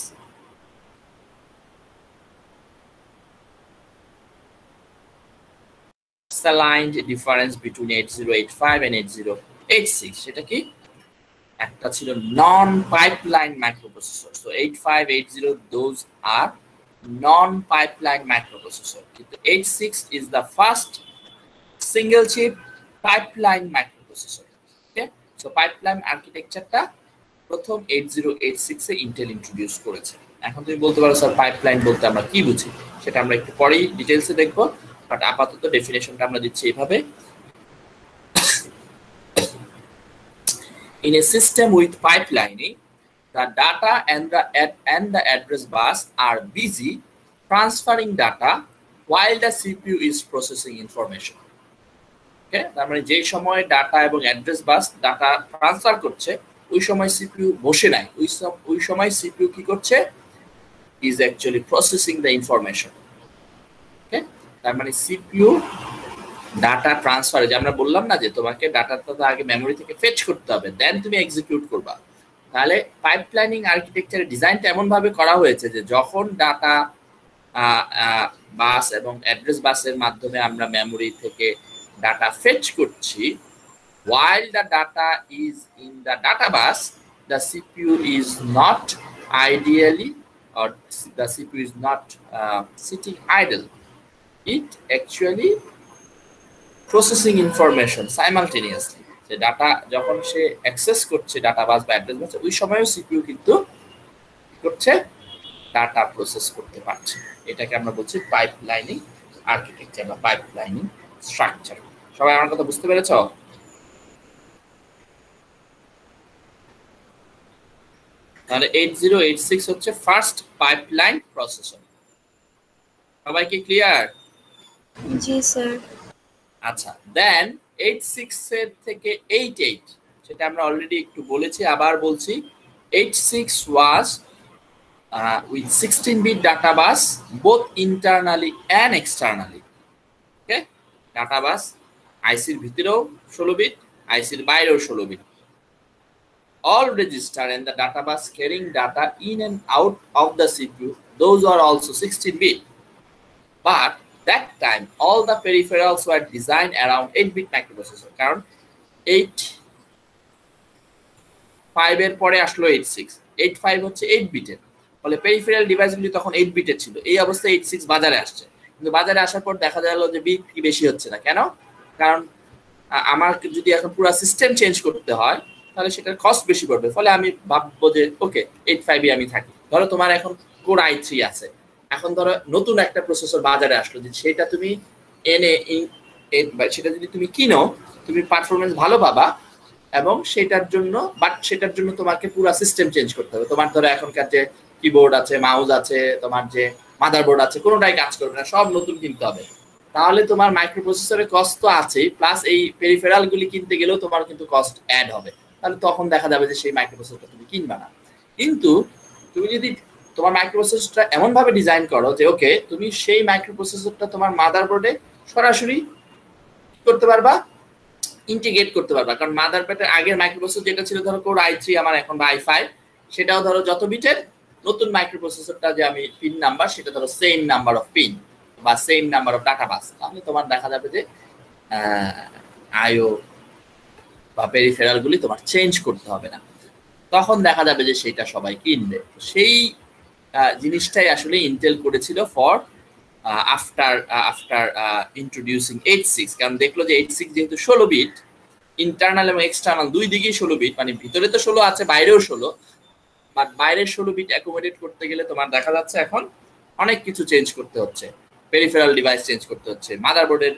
Aligned difference between 8085 and 8086, সেটা কি? একটা ছিল non pipeline microprocessor. So 8580 those are non pipeline microprocessor, কিন্তু 86 is the first single chip pipeline microprocessor। Okay, so pipeline আর্কিটেকচারটা প্রথম 8086 এ Intel introduce করেছে। এখন তুমি বলতে পারো স্যার পাইপলাইন বলতে আমরা কি বুঝি? সেটা আমরা একটু পরেই ডিটেইলসে দেখব, বাট আপাতত ডেফিনেশনটা আমরা দিচ্ছি এইভাবে। In a system with pipelining, the data and the address bus are busy transferring data while the CPU is processing information. Okay, তার মানে যে সময় ডাটা এবং অ্যাড্রেস বাস ডাটা ট্রান্সফার করছে, ওই সময় সিপিইউ বসে নাই, ওই সময় সিপিইউ কি করছে? is actually processing the information. Okay, তার মানে সিপিইউ ডাটা ট্রান্সফারে, যে আমরা বললাম না যে তোমাকে ডাটাটা আগে মেমোরি থেকে ফেচ করতে হবে, দেন তুমি এক্সিকিউট করবা। তাহলে পাইপলাইনিং আর্কিটেকচারের ডিজাইনটা এমন ভাবে করা হয়েছে যে যখন ডাটা বাস এবং অ্যাড্রেস বাসের মাধ্যমে আমরা মেমোরি থেকে ডাটা ফেচ করছি, while the data is in the data bus, the CPU is not ideally or the CPU is not sitting idle. It actually processing information simultaneously. যে ডাটা যখন সে access করছে data বাস বা address বাস, ওই সময়ও CPU কিন্তু করছে data process করতে পারছে। এটাকে আমরা বলছি পাইপলাইনিং আর্কিটেকচার বা পাইপলাইনিং স্ট্রাকচার। সবাই আমার কথা বুঝতে পেরেছো? তাহলে 8086 হচ্ছে ফার্স্ট পাইপলাইন প্রসেসর। সবাই কি ক্লিয়ার? জি স্যার। আচ্ছা, দেন 86 এর থেকে 88, সেটা আমরা অলরেডি একটু বলেছি, আবার বলছি। 86 was with 16-bit data bus both internally and externally. Okay, data bus আইসির ভিতরেও 16 বিট, আইসির বাইরেও 16 bit. All register and the data bus carrying data in and out of the CPU, those are also 16-bit. But that time all the peripherals were designed around 8-bit microprocessor. কারণ 85 এর পরে আসলো 86, 85 হচ্ছে 8 বিটের, ফলে peripheral ডিভাইসগুলি তখন 8 বিটের ছিল। এই অবস্থায় 86 বাজারে আসছে, কিন্তু বাজারে আসার পর দেখা গেল যে বিট কি বেশি হচ্ছে না। কেন? কারণ আমার যদি এখন পুরো সিস্টেম চেঞ্জ করতে হয় তাহলে সেটার কস্ট বেশি পড়বে, ফলে আমি ভাববো যে ওকে 85 এ আমি থাকি। ধরো তোমার এখন কোর i3 আছে, এখন ধরো নতুন একটা প্রসেসর বাজারে আসলো, যে সেটা তুমি এনে সেটা যদি তুমি কিনো, তুমি পারফরমেন্স ভালো পাবা, এবং সেটার জন্য তোমাকে পুরো সিস্টেম চেঞ্জ করতে হবে। তোমার ধরো এখনকার যে কিবোর্ড আছে, মাউস আছে, তোমার যে মাদারবোর্ড আছে, কোনোটাই কাজ করবে না, সব নতুন কিনতে হবে। তাহলে তোমার মাইক্রোপ্রসেসরের কস্ট তো আছেই, প্লাস এই পেরিফেরাল গুলি কিনতে গেলেও তোমার কিন্তু কস্ট অ্যাড হবে। তাহলে তখন দেখা যাবে যে সেই মাইক্রোপ্রসেসরটা তুমি কিনবা না। কিন্তু তুমি যদি তোমার মাইক্রোপ্রসেসরটা এমন ভাবে ডিজাইন করো যে ওকে তুমি সেই মাইক্রোপ্রসেসরটা তোমার মাদারবোর্ডে সরাসরি করতে পারবা, ইন্টিগ্রেট করতে পারবা। কারণ মাদারবোর্ডের আগের মাইক্রোপ্রসেসর যেটা ছিল ধরো কোর i3 আমার এখন বা i5, সেটাও ধরো যত বিটের, নতুন মাইক্রোপ্রসেসরটা যে আমি পিন নাম্বার সেটা ধরো সেম নাম্বার অফ পিন বা সেম নাম্বার অফ ডাটা বাস। তাহলে তোমার দেখা যাবে যে আইও বা পেরিফেরাল গুলি তোমার চেঞ্জ করতে হবে না, তখন দেখা যাবে যে সেটা সবাই কিনবে। সেই জিনিসটাই আসলে ইন্টেল করেছিল ফর আফটার ইন্ট্রোডিউসিং 86, কারণ দেখলো যে 86 যেহেতু 16 বিট, ইন্টারনাল এবং এক্সটার্নাল দুই দিকেই 16 বিট, মানে ভিতরে তো 16 আছে, বাইরেও 16, বাট বাইরের 16 বিট অ্যাকোমোডেট করতে গেলে তোমার দেখা যাচ্ছে এখন অনেক কিছু চেঞ্জ করতে হচ্ছে, পেরিফেরাল ডিভাইস চেঞ্জ করতে হচ্ছে, মাদারবোর্ডের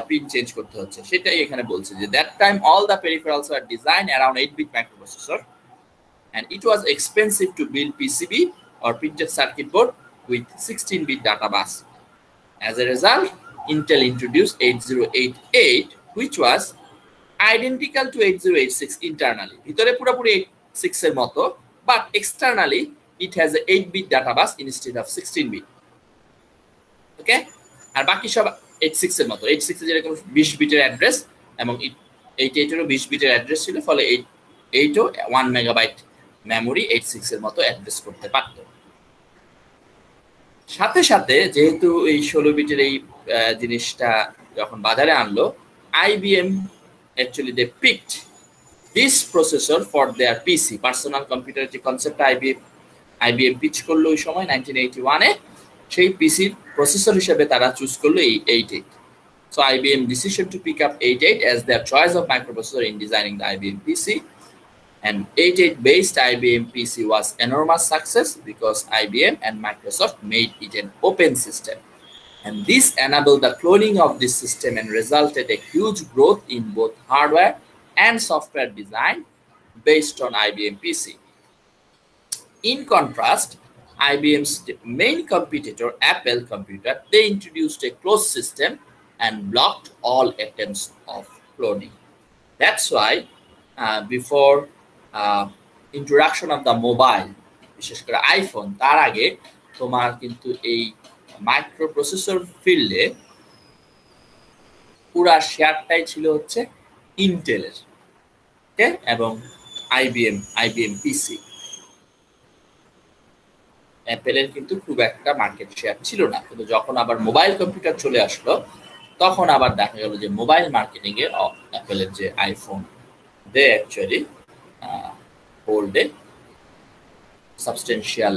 পিন চেঞ্জ করতে হচ্ছে। সেটাই এখানে বলছে যে that time all the peripherals were design around 8-bit microprocessor and it was expensive to build PCB or printed circuit board with 16-bit data bus. As a result, Intel introduced 8088, which was identical to 8086 internally. ভিতরে পুরোপুরি 86 এর মতো, but externally it has a 8-bit data bus instead of 16-bit. Okay? আর বাকি সব 86 এর মতো। 86 এ যেরকম 20 বিটের অ্যাড্রেস এবং 88 এরও 20 বিটের অ্যাড্রেস ছিল, ফলে 8ও 1 মেগাবাইট মেমোরি 86 এর মতো অ্যাড্রেস করতে পারত। সাথে সাথে যেহেতু এই 16 বিটের এই জিনিসটা যখন বাজারে আনলো, IBM actually they picked this processor for their PC personal computer যে কনসেপ্ট IBM পিচ করলো ওই সময় 1981 এ, সেই পিসির প্রসেসর হিসেবে তারা চুজ করলো এই 88। So IBM decision to pick up 88 as their choice of microprocessor in designing the IBM PC. And 88 based IBM PC was enormous success because IBM and Microsoft made it an open system. And this enabled the cloning of this system and resulted a huge growth in both hardware and software design based on IBM PC. In contrast, IBM's main competitor, Apple Computer, they introduced a closed system and blocked all attempts of cloning. That's why before introduction of the mobile, বিশেষ করে iPhone, তার আগে তোমার কিন্তু এই microprocessor ফিল্ডে পুরা শেয়ারটাই ছিল হচ্ছে ইন্টেলের, এবং আইবিএম পিসি। অ্যাপেলের কিন্তু খুব একটা মার্কেট শেয়ার ছিল না। কিন্তু যখন আবার মোবাইল কম্পিউটার চলে আসলো, তখন আবার দেখা গেল যে মোবাইল মার্কেটিং এ অ্যাপেলের যে iPhone, they actually hold a substantial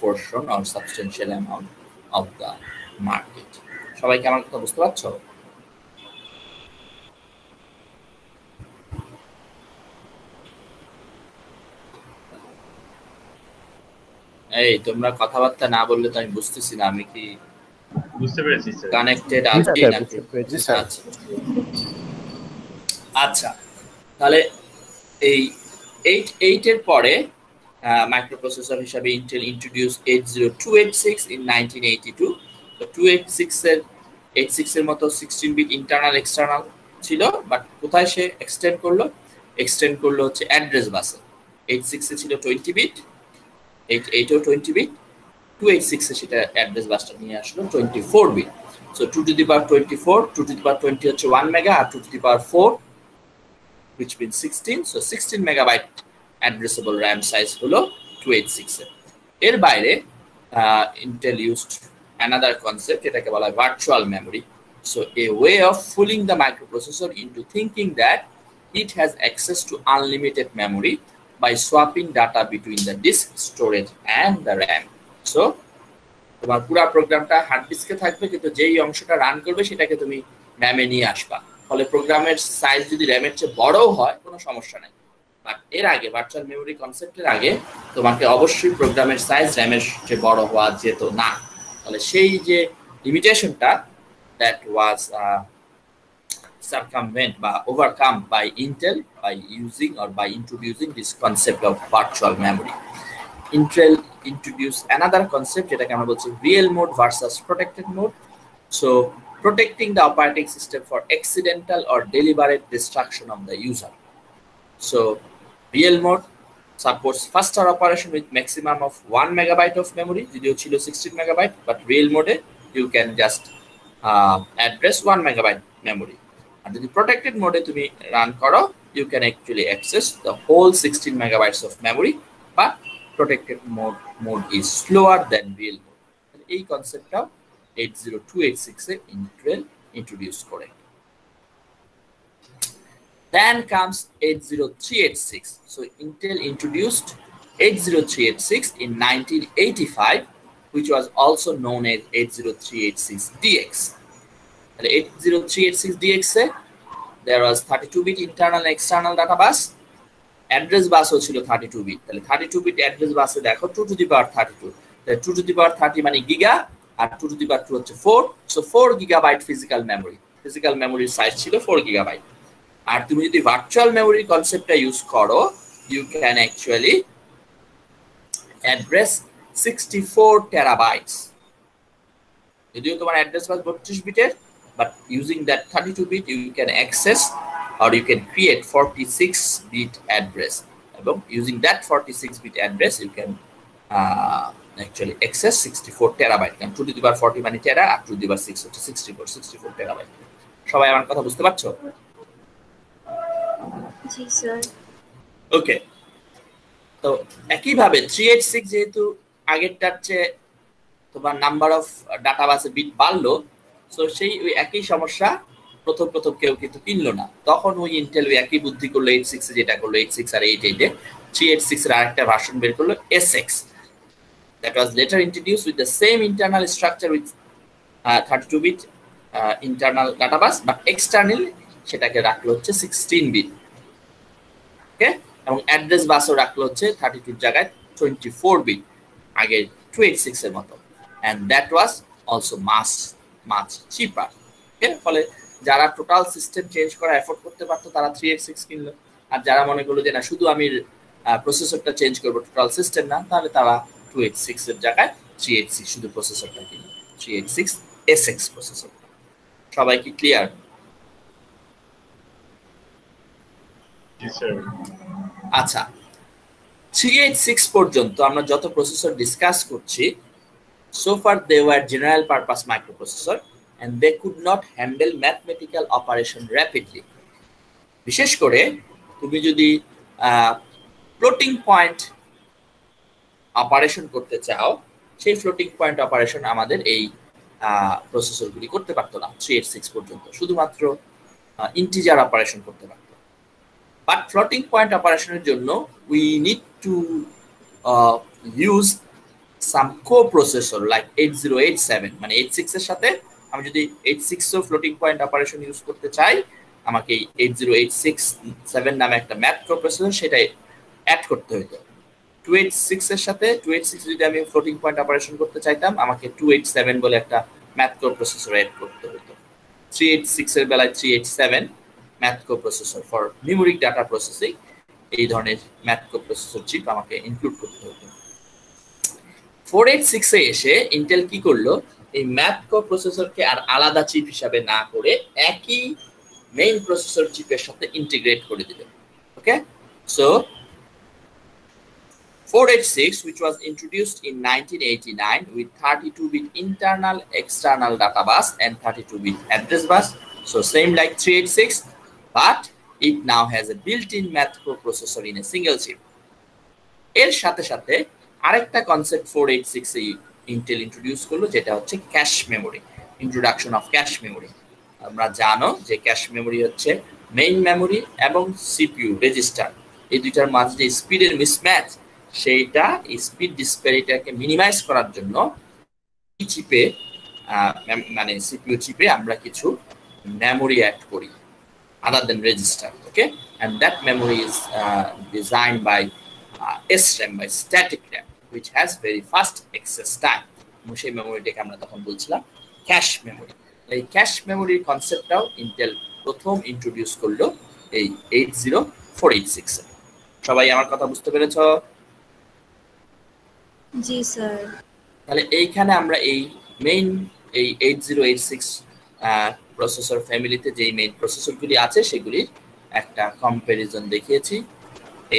portion or substantial amount of the market. সবাই কি আমার কথা বুঝতে পারছো? এই তোমরা কথাবার্তা না বললে তো আমি বুঝতেছি না আমি কি বুঝতে পেরেছি স্যার। কানেক্টেড আছি নাকি? আচ্ছা আচ্ছা, তাহলে এই 8 এর পরে মাইক্রোপ্রসেসর হিসাবে ইন্টেল ইন্ট্রোডিউস 80286 in 1982। তো 86 এর মতো 16 বিট ইন্টারনাল এক্সটার্নাল ছিল, বাট কোথায় সে এক্সটেন্ড করলো হচ্ছে অ্যাড্রেস বাসে। 86 এ ছিল 20 বিট, 88 ও 20 বিট, 286 এ সেটা অ্যাড্রেস বাসটা নিয়ে আসলো 24 bit. So 2 to the power 24, 2 to the power 20 হচ্ছে 1 মেগা, আর 2 to the power 4 which means 16, so 16 megabyte addressable RAM size হলো 286 এর। এর বাইরে Intel used another concept, এটাকে বলা হয় virtual memory. So a way of fooling the microprocessor into thinking that it has access to unlimited memory by swapping data between the disk storage and the RAM. So তোমার পুরো প্রোগ্রামটা hard ডিস্কে থাকবে, কিন্তু যেই অংশটা রান করবে সেটাকে তুমি র্যামে নিয়ে আসবা। ফলে প্রোগ্রামের সাইজ যদি র্যামের চেয়ে বড়ও হয় কোনো সমস্যা নাই, বাট এর আগে ভার্চুয়াল মেমোরি কনসেপ্টের আগে তোমাকে অবশ্যই প্রোগ্রামের সাইজ র্যামের চেয়ে বড় হওয়া যেত না। তাহলে সেই যে লিমিটেশনটা দ্যাট ওয়াজ circumvent বা overcome by Intel by using or by introducing this concept of virtual memory. Intel introduced another concept যেটাকে আমরা বলছি real mode versus protected mode. So protecting the operating system for accidental or deliberate destruction of the user. So real mode supports faster operation with maximum of 1 megabyte of memory, যদিও ছিল 16 megabyte, but real mode you can just address 1 megabyte memory. And যদি protected mode তুমি run করো, you can actually access the whole 16 megabytes of memory, but protected mode is slower than real mode. এই কনসেপ্টটা 80286 এ Intel introduce করে। Then comes 80386. So Intel introduced 80386 in 1985, which was also known as 80386DX. 80386DX there was 32-bit internal and external data bus. Address bus ছিল 32 bit। তাহলে 32 bit address bus এ দেখো 2 to the power 32, তাহলে 2 to the power 30 মানে giga, R 2 to the power 2 হচ্ছে 4, so 4 gigabyte physical memory size ছিল 4 gigabyte। আর তুমি যদি virtual memory কনসেপ্টটা ইউজ করো, you can actually address 64 terabytes। যদিও তোমার অ্যাড্রেস বাস 32 বিটের, but using that 32 bit you can access or you can create 46 bit address, এবং using that 46 bit address you can actually access 64 terabyte, কারণ 2 to the power 40 মানে টেরা, আর 2 to the power 6 হচ্ছে 64 terabyte। সবাই আমার কথা বুঝতে পারছো? জি স্যার। ওকে, তো একইভাবে 386 যেহেতু আগেরটার চেয়ে তোমার নাম্বার অফ ডাটা বাসে বিট বাড়লো, সো সেই ওই একই সমস্যা প্রথম কেউ কিন্তু কিনলো না। তখন ওই ইন্টেল ওই একই বুদ্ধি করলো 86 এ যেটা করলো 86 আর 88 এ 386 এর আরেকটা ভার্সন বের করলো SX, that was later introduced with the same internal structure with 32 bit internal data bus, but externally সেটাকে রাখলো হচ্ছে 16 বিট। ওকে, এবং অ্যাড্রেস বাসও রাখলো হচ্ছে 32 এর জায়গায় 24 বিট, আগে 286 এর মতো, and that was also much cheaper। ওকে, ফলে যারা টোটাল সিস্টেম চেঞ্জ করা এফোর্ড করতে পারতো তারা 386 কিনলো, আর যারা মনে করলো যে না শুধু আমি প্রসেসরটা চেঞ্জ করবো টোটাল সিস্টেম না, তাহলে তারা 286 এর জায়গায় 386 শুধু প্রসেসরটা কিনলো, 386 SX প্রসেসর। সবাই কি ক্লিয়ার? আচ্ছা, 386 পর্যন্ত আমরা যত প্রসেসর ডিসকাস করছি, so far they were general purpose microprocessor and they could not handle mathematical operation rapidly। বিশেষ করে তুমি যদি ফ্লোটিং পয়েন্ট অপারেশন করতে চাও, সেই ফ্লোটিং পয়েন্ট অপারেশন আমাদের এই প্রসেসরগুলি করতে পারতো না 386 পর্যন্ত, শুধুমাত্র ইন্টিজার অপারেশন করতে পারতো। বাট ফ্লোটিং পয়েন্ট অপারেশনের জন্য we need to use some co-processor like 8087 মানে 86 এর সাথে আমি যদি 86 ও ফ্লোটিং পয়েন্ট অপারেশন ইউজ করতে চাই আমাকে 80867 নামে একটা ম্যাথ কোপ্রসেসর সেটাই অ্যাড করতে হতো 286 এর সাথে 286 যদি আমি ফ্লোটিং পয়েন্ট অপারেশন করতে চাইতাম আমাকে 287 বলে একটা ম্যাথ কোপ্রসেসর অ্যাড করতে হতো 386 এর বেলায় 387 math coprocessor for numeric data processing এই ধরনের ম্যাথ কোপ্রসেসর চিপ আমাকে ইনক্লুড করতে হতো 486 এ এসে ইন্টেল কি করলো এই ম্যাথ কোপ্রসেসরকে আর আলাদা চিপ হিসাবে না করে একই মেইন প্রসেসর চিপের সাথে ইন্টিগ্রেট করে দিল okay so 486 which was introduced in 1989 with 32-bit internal external data bus and 32-bit address bus so same like 386 but it now has a built-in math processor in a single chip এর সাথে সাথে আরেকটা concept 486 এ Intel introduce করলো যেটা হচ্ছে cache memory introduction of cache memory আমরা জানো যে ক্যাশ মেমরি হচ্ছে মেইন মেমরি এবং সিপিইউ রেজিস্টার এই দুইটার মাঝে যে স্পিডের মিসম্যাচ সেইটা এই স্পিড ডিসপ্যারিটিকে মিনিমাইজ করার জন্য এই চিপে মানে সিপিইউ চিপে আমরা কিছু মেমরি অ্যাড করি other than register okay and that memory is designed by SRAM by static RAM which has very fast access time সেই মেমরিটাকে আমরা তখন বলছিলাম ক্যাশ মেমরি এই ক্যাশ মেমরির কনসেপ্টটাও ইন্টেল প্রথম ইন্ট্রোডিউস করলো এই 80486 এ সবাই আমার কথা বুঝতে পেরেছো জি স্যার তাহলে এইখানে আমরা এই মেইন এই 8086 প্রসেসর ফ্যামিলিতে যেই মেইন প্রসেসরগুলি আছে সেগুলির একটা কম্পারিজন দেখিয়েছি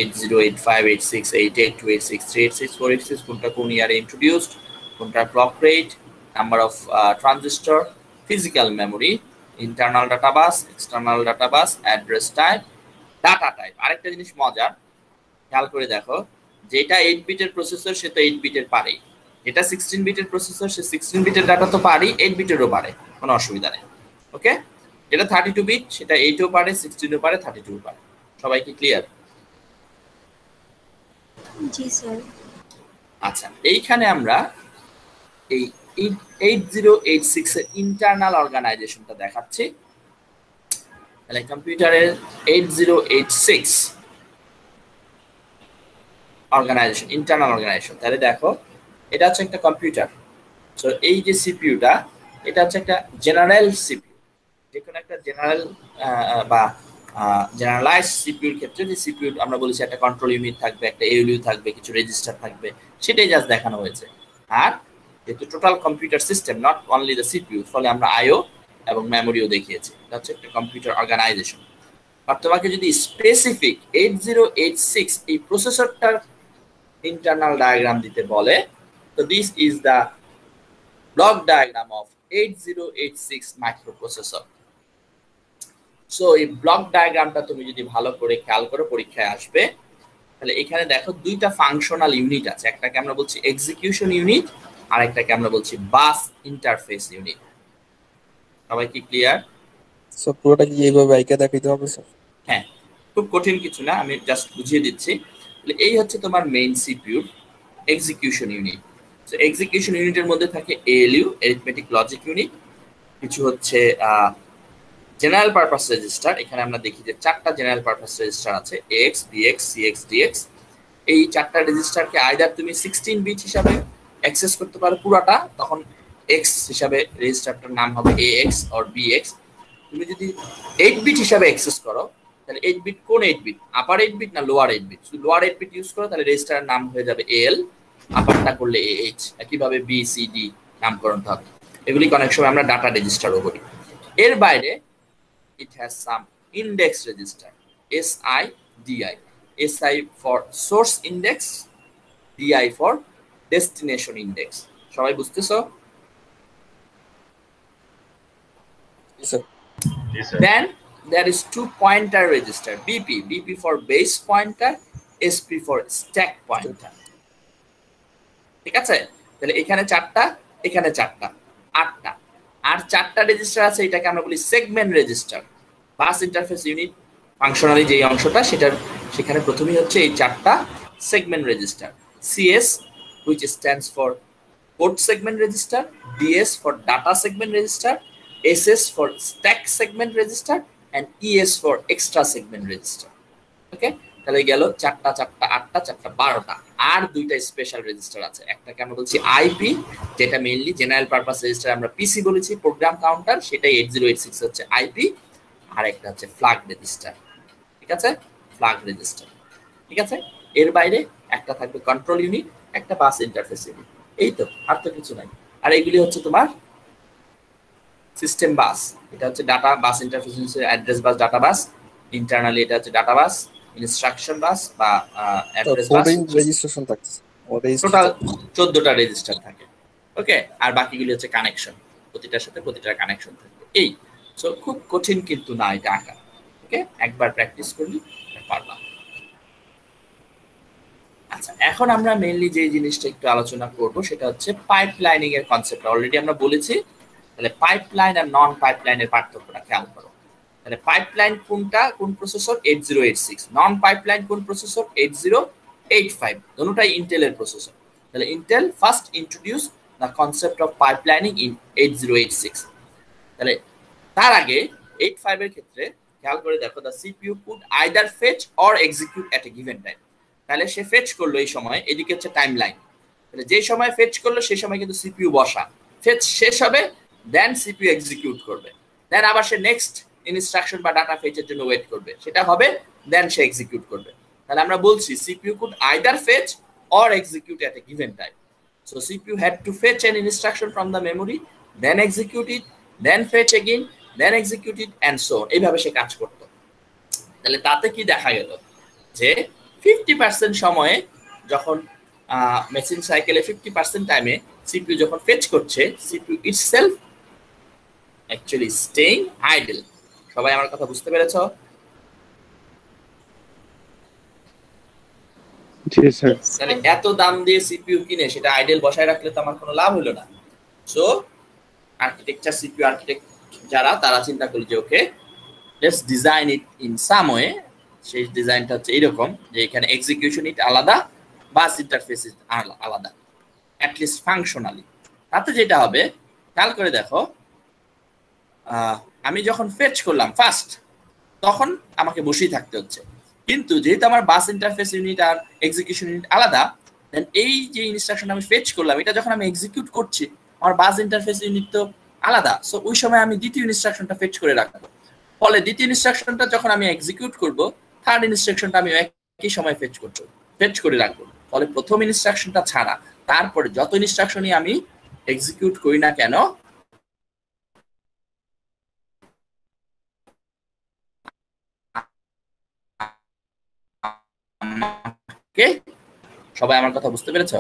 808586 88286 386 486 কোনটা কোন ইয়ারে ইন্ট্রোডিউসড কোনটা clock rate number of transistor physical memory internal data bus external data bus address type data type আরেকটা জিনিস মজার খেয়াল করে দেখো যেটা 8 বিটের প্রসেসর সে তো 8 বিটের পারে এটা 16 বিটের প্রসেসর সে 16 বিটের ডাটা তো পারে 8 বিটেরও পারে কোনো অসুবিধা নেই ওকে এটা 32 বিট সেটা 8 ও পারে 16 ও পারে 32 ও পারে সবাই কি ক্লিয়ার জি স্যার আচ্ছা এইখানে আমরা এই 8086 এর ইন্টারনাল অর্গানাইজেশনটা দেখাচ্ছি তাহলে কম্পিউটারের 8086 অর্গানাইজেশন ইন্টারনাল অর্গানাইজেশন তাহলে দেখো এটা হচ্ছে একটা কম্পিউটার সো এই যে সিপিইউটা এটা হচ্ছে একটা জেনারেল সিপিইউ যে কোনো একটা জেনারেল বা জেনারেলাইজড সিপিইউর ক্ষেত্রে যে সিপিইউ আমরা বলেছি একটা কন্ট্রোল ইউনিট থাকবে একটা এএলইউ থাকবে কিছু রেজিস্টার থাকবে সেটাই জাস্ট দেখানো হয়েছে আর যেহেতু total computer system not only the CPU ফলে আমরা আইও এবং মেমোরিও দেখিয়েছি এটা হচ্ছে একটা কম্পিউটার অর্গানাইজেশন আর তোমাকে যদি স্পেসিফিক 8086 এই প্রসেসরটার ইন্টারনাল ডায়াগ্রাম দিতে বলে তো this is the block diagram of 8086 microprocessor so এই ব্লক ডায়াগ্রামটা তুমি যদি ভালো করে খেয়াল করো পরীক্ষায় আসবে তাহলে এখানে দেখো দুইটা ফাংশনাল ইউনিট আছে একটাকে আমরা বলছি এক্সিকিউশন ইউনিট আর একটাকে আমরা বলছি বাস ইন্টারফেস ইউনিট সবাই কি ক্লিয়ার সো পুরোটা কি এইভাবে আইকা দেখাইতে হবে স্যার হ্যাঁ খুব কঠিন কিছু না আমি জাস্ট বুঝিয়ে দিচ্ছি তাহলে এই হচ্ছে তোমার main CPU execution unit so execution ইউনিটের মধ্যে থাকে এএলইউ অ্যারিথমেটিক লজিক ইউনিট কিছু হচ্ছে জেনারেল পারপাস রেজিস্টার এখানে আমরা দেখি যে চারটা জেনারেল পারপাস রেজিস্টার আছে এক্স বিএক্স সিএক্স ডিএক্স এই চারটা রেজিস্টারকে আইদার তুমি 16 বিট হিসাবে অ্যাক্সেস করতে পারো পুরোটা তখন এক্স হিসাবে রেজিস্টারটার নাম হবে এএক্স অর বিএক্স তুমি যদি 8 বিট হিসাবে অ্যাক্সেস করো তাহলে 8 বিট কোন 8 বিট আপার 8 বিট না লোয়ার 8 বিট যদি লোয়ার 8 বিট ইউজ করো তাহলে রেজিস্টারের নাম হয়ে যাবে এএল আপারটা করলে এএইচ একইভাবে বি সি ডি নামকরণ হবে এগুলি অনেক সময় আমরা ডাটা রেজিস্টারও করি এর বাইরে it has some index register SI SI for source index DI for destination index সবাই বুঝতেছো sir Yes, sir. then there is two pointer register BP for base pointer SP for stack pointer ঠিক আছে তাহলে এখানে চারটা এখানে চারটা আটটা আর চারটা রেজিস্টার আছে এটাকে আমরা বলি সেগমেন্ট রেজিস্টার বাস ইন্টারফেস ইউনিট ফাংশনালি যে অংশটা সেটার সেখানে প্রথমেই হচ্ছে এই চারটা segment register CS which stands for code segment register, DS for data segment register, SS for stack segment register, and ES for extra segment register. ওকে, তাহলে গেল 4টা 4টা 8টা 4টা 12টা। আর দুইটা স্পেশাল রেজিস্টার আছে, একটাকে আমরা বলছি আইপি, যেটা মেইনলি জেনারেল পারপাস রেজিস্টার, আমরা পিসি বলেছি প্রোগ্রাম কাউন্টার, সেটাই 8086 হচ্ছে আইপি। আর একটা হচ্ছে ফ্ল্যাগ রেজিস্টার, ঠিক আছে, ফ্ল্যাগ রেজিস্টার, ঠিক আছে। এর বাইরে একটা থাকবে কন্ট্রোল ইউনিট, একটা বাস ইন্টারফেস ইউনিট, এই তো, আর তো কিছু নাই। আর এইগুলি হচ্ছে তোমার সিস্টেম বাস, এটা হচ্ছে ডাটা বাস ইন্টারফেস ইউনিট, অ্যাড্রেস বাস, ডাটা বাস, ইন্টারনালি এটা হচ্ছে ডাটা বাস, ইনস্ট্রাকশন বাস বা অ্যাড্রেস বাস। রেজিস্ট্রেশন থাকতেছে টোটাল 14টা রেজিস্টার থাকে। ওকে, আর বাকিগুলি হচ্ছে কানেকশন, প্রতিটার সাথে প্রতিটার কানেকশন থাকবে। এই সো খুব কঠিন কিন্তু না এটা আঁকা। ওকে, একবার প্র্যাকটিস করলি পারবা। আচ্ছা, এখন আমরা মেইনলি যে জিনিসটা একটু আলোচনা করব সেটা হচ্ছে পাইপলাইনিং এর কনসেপ্ট। অলরেডি আমরা বলেছি, তাহলে পাইপলাইন আর নন পাইপলাইনের পার্থক্যটা খেয়াল করো। তাহলে পাইপলাইন কোনটা, কোন প্রসেসর? 8086। নন পাইপলাইন কোন প্রসেসর? 8085। দুটোটাই ইন্টেলের প্রসেসর। তাহলে Intel first introduce the concept of pipelining in 8086। তাহলে তার আগে 85 এর ক্ষেত্রে খেয়াল করে দেখো, the CPU could either fetch or execute at a given time. তাহলে সে ফেচ করলো এই সময়, এদিকে হচ্ছে টাইম লাইন। তাহলে যে সময় ফেচ করলো সেই সময় কিন্তু সিপিইউ বসা, ফেচ শেষ হবে, দেন সিপিইউ এক্সিকিউট করবে, দেন আবার সে নেক্সট ইনস্ট্রাকশন বা ডাটা ফেচের জন্য ওয়েট করবে, সেটা হবে, দেন সে এক্সিকিউট করবে। তাহলে আমরা বলছি CPU could either fetch or execute at a given time. So CPU had to fetch an instruction from the memory, then execute it, then fetch again, then execute it and so on. এইভাবে সে কাজ করতো। তাহলে তাতে কি দেখা গেল যে 50% সময়ে যখন মেশিন সাইকেলে 50% টাইমে সিপিইউ যখন ফেচ করছে, CPU itself actually staying idol. সবাই আমার কথা বুঝতে পেরেছো? জি স্যার। তাহলে এত দাম দিয়ে সিপিইউ কিনে সেটা আইডল বসায় রাখলে তো আমার কোনো লাভ হলো না। সো আর্কিটেকচার, সিপিইউ আর্কিটেক্ট যারা, তারা চিন্তা করলো যে okay, let's design it in some way. সেই ডিজাইনটা হচ্ছে এইরকম যে এখানে এক্সিকিউশন ইট আলাদা, বাস ইন্টারফেস আলাদা, অ্যাটলিস্ট ফাংশনালি। তাতে যেটা হবে, খেয়াল করে দেখো, আমি যখন ফেচ করলাম ফার্স্ট, তখন আমাকে বসেই থাকতে হচ্ছে, কিন্তু যেহেতু আমার বাস ইন্টারফেস ইউনিট আর এক্সিকিউশন ইউনিট আলাদা, দেন এই যে ইনস্ট্রাকশন আমি ফেচ করলাম, এটা যখন আমি এক্সিকিউট করছি, আমার বাস ইন্টারফেস ইউনিট তো আলাদা। সো ওই সময় আমি দ্বিতীয় ইনস্ট্রাকশনটা ফেচ করে রাখবো, ফলে দ্বিতীয় ইনস্ট্রাকশনটা যখন আমি এক্সিকিউট করব, থার্ড ইনস্ট্রাকশনটা আমি একই সময় ফেচ করে রাখবো। ফলে প্রথম ইনস্ট্রাকশনটা ছাড়া তারপরে যত ইনস্ট্রাকশনই আমি এক্সিকিউট করি না কেন, সবাই আমার কথা বুঝতে পেরেছো?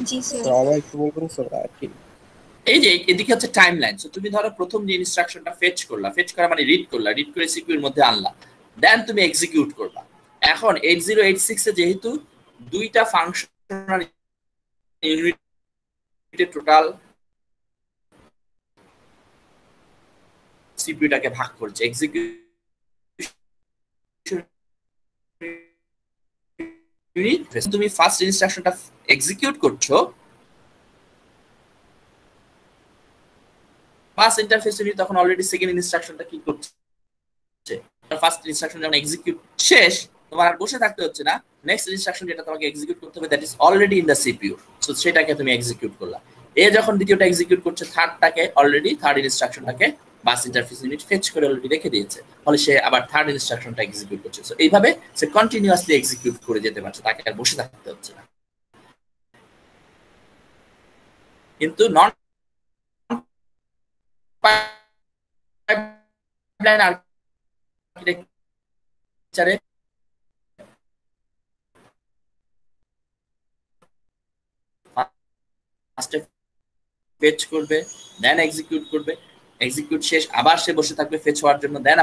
জি স্যার। আমার একটু বলবেন স্যার আর কি? এই যে এদিকে হচ্ছে টাইম লাইন। সো তুমি ধরো প্রথম যে ইনস্ট্রাকশনটা ফেচ করলা, ফেচ করা মানে রিড করলা, রিড করে সিপিইউর মধ্যে আনলা, দেন তুমি এক্সিকিউট করবা। এখন 8086 এ যেহেতু দুইটা ফাংশনাল ইউনিটে টোটাল সিপিইউটাকে ভাগ করছে, এক্সিকিউশন ইউনিট, তুমি ফার্স্ট ইনস্ট্রাকশনটা এক্সিকিউট করছো, বাস ইন্টারফেস ইউনিট তখন অলরেডি সেকেন্ড ইনস্ট্রাকশনটা কি করছে, ফার্স্ট ইনস্ট্রাকশন যখন এক্সিকিউট শেষ, তোমার আর বসে থাকতে হচ্ছে না, নেক্সট ইনস্ট্রাকশন যেটা তোমাকে এক্সিকিউট করতে হবে, that is already in the CPU. So সেটাকে তুমি এক্সিকিউট করলা। এ যখন দ্বিতীয়টা এক্সিকিউট করছে, থার্ডটাকে অলরেডি, থার্ড ইনস্ট্রাকশনটাকে বাস ইন্টারফেস ইউনিট ফেচ করে অলরেডি রেখে দিয়েছে, ফলে সে আবার থার্ড ইনস্ট্রাকশনটা এক্সিকিউট করছে। সো এইভাবে সে কন্টিনিউয়াসলি এক্সিকিউট করে যেতে পারছে, তাকে আর বসে থাকতে হচ্ছে না। কিন্তু নন পাইপলাইন আর্কিটেকচারে ফার্স্টে ফেচ করবে, দেন এক্সিকিউট করবে, এক্সিকিউট শেষ আবার সে বসে থাকবে ফেচ হওয়ার জন্য, দেন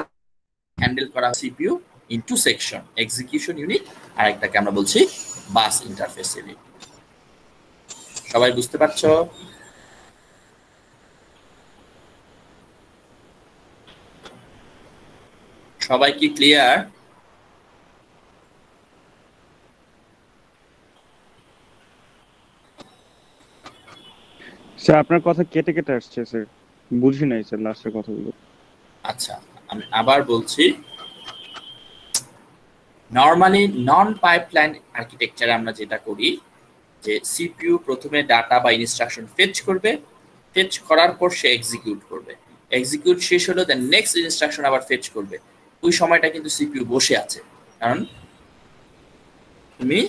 হ্যান্ডেল করা CPU in two section, execution unit আর একটাকে আমরা বলছি বাস ইন্টারফেস ইউনিট। সবাই বুঝতে পারছো? সবাই কি ক্লিয়ার? স্যার আপনার কথা কেটে কেটে আসছে স্যার, বুঝি নাই স্যার লাস্টের কথাগুলো। আচ্ছা, আমি আবার বলছি, নরমালি নন পাইপলাইন আর্কিটেকচারে আমরা যেটা করি যে সিপিইউ প্রথমে ডাটা বা ইনস্ট্রাকশন ফেচ করবে, ফেচ করার পর সে এক্সিকিউট করবে, এক্সিকিউট শেষ হলো দেন নেক্সট ইনস্ট্রাকশন আবার ফেচ করবে। ওই সময়টা কিন্তু সিপিইউ বসে আছে, কারণ তুমি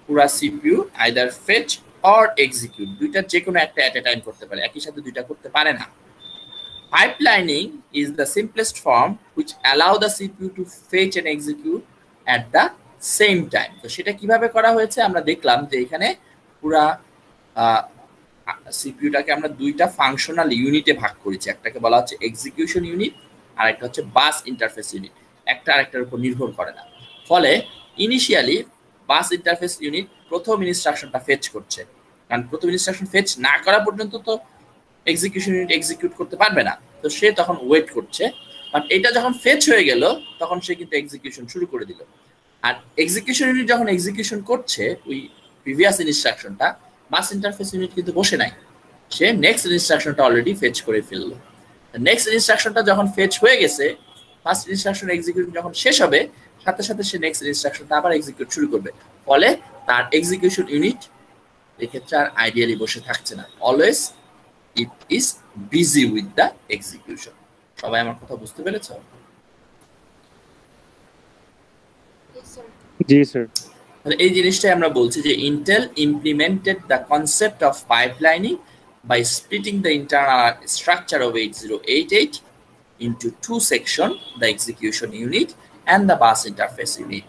পুরা CPU either fetch or execute দুইটা যে কোনো একটা এট এ টাইম করতে পারে, একই সাথে দুইটা করতে পারে না। Pipelining is the simplest form which allow the CPU to fetch and execute at the same time. তো সেটা কিভাবে করা হয়েছে আমরা দেখলাম যে এখানে পুরা সিপিইউটাকে আমরা দুইটা ফাংশনাল ইউনিটে ভাগ করেছি, একটাকে বলা হচ্ছে এক্সিকিউশন ইউনিট আর একটা হচ্ছে বাস ইন্টারফেস ইউনিট, একটা আরেকটার উপর নির্ভর করে না। ফলে ইনিশিয়ালি বাস ইন্টারফেস ইউনিট প্রথম ইনস্ট্রাকশনটা ফেচ করছে, কারণ প্রথম ইনস্ট্রাকশন ফেচ না করা পর্যন্ত তো এক্সিকিউশন ইউনিট এক্সিকিউট করতে পারবে না, তো সে তখন ওয়েট করছে। বাট এটা যখন ফেচ হয়ে গেল তখন সে কিন্তু এক্সিকিউশন শুরু করে দিল। আর এক্সিকিউশন ইউনিট যখন এক্সিকিউশন করছে ওই প্রিভিয়াস ইনস্ট্রাকশনটা, বাস ইন্টারফেস ইউনিট কিন্তু বসে নাই, সে নেক্সট ইনস্ট্রাকশনটা অলরেডি ফেচ করে ফেললো। নেক্সট ইনস্ট্রাকশনটা যখন ফেচ হয়ে গেছে, ফার্স্ট ইনস্ট্রাকশন এক্সিকিউট যখন শেষ হবে সাথে সাথে সে নেক্সট ইনস্ট্রাকশনটা আবার এক্সিকিউট শুরু করবে। ফলে তার এক্সিকিউশন ইউনিট এক্ষেত্রে আর আইডিয়ালি বসে থাকছে না, always it is busy with the execution. সবাই আমার কথা বুঝতে পেরেছো? জি স্যার। তাহলে এই জিনিসটাই আমরা বলছি যে Intel implemented the concept of pipelining by splitting the internal structure of 8088 into two sections, the execution unit and the bus interface unit,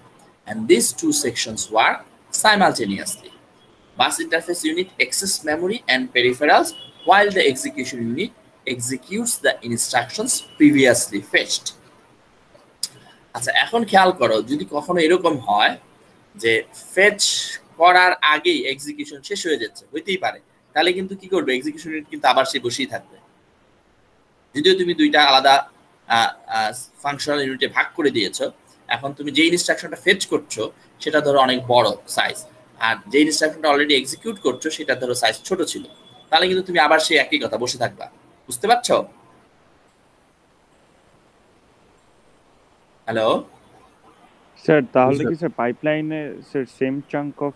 and these two sections work simultaneously. Bus interface unit access memory and peripherals while the execution unit executes the instructions previously fetched. আচ্ছা, এখন খেয়াল করো যদি কখনো এরকম হয় যে fetch করার আগেই এক্সিকিউশন শেষ হয়ে যাচ্ছে, হইতেই পারে, তাহলে কিন্তু কি করবে, এক্সিকিউশন ইউনিট কিন্তু আবার সে বসেই থাকবে। যদিও তুমি দুইটা আলাদা ফাংশনাল ইউনিটে ভাগ করে দিয়েছো, এখন তুমি যে ইনস্ট্রাকশনটা ফেচ করছো সেটা ধরো অনেক বড় সাইজ, আর যে ইনস্ট্রাকশনটা অলরেডি এক্সিকিউট করছো সেটা ধরো সাইজ ছোট ছিল, তাহলে কিন্তু তুমি আবার সেই একই কথা বসে থাকবা। বুঝতে পারছো? হ্যালো স্যার তাহলে কি স্যার পাইপলাইনে স্যার সেম চাঙ্ক অফ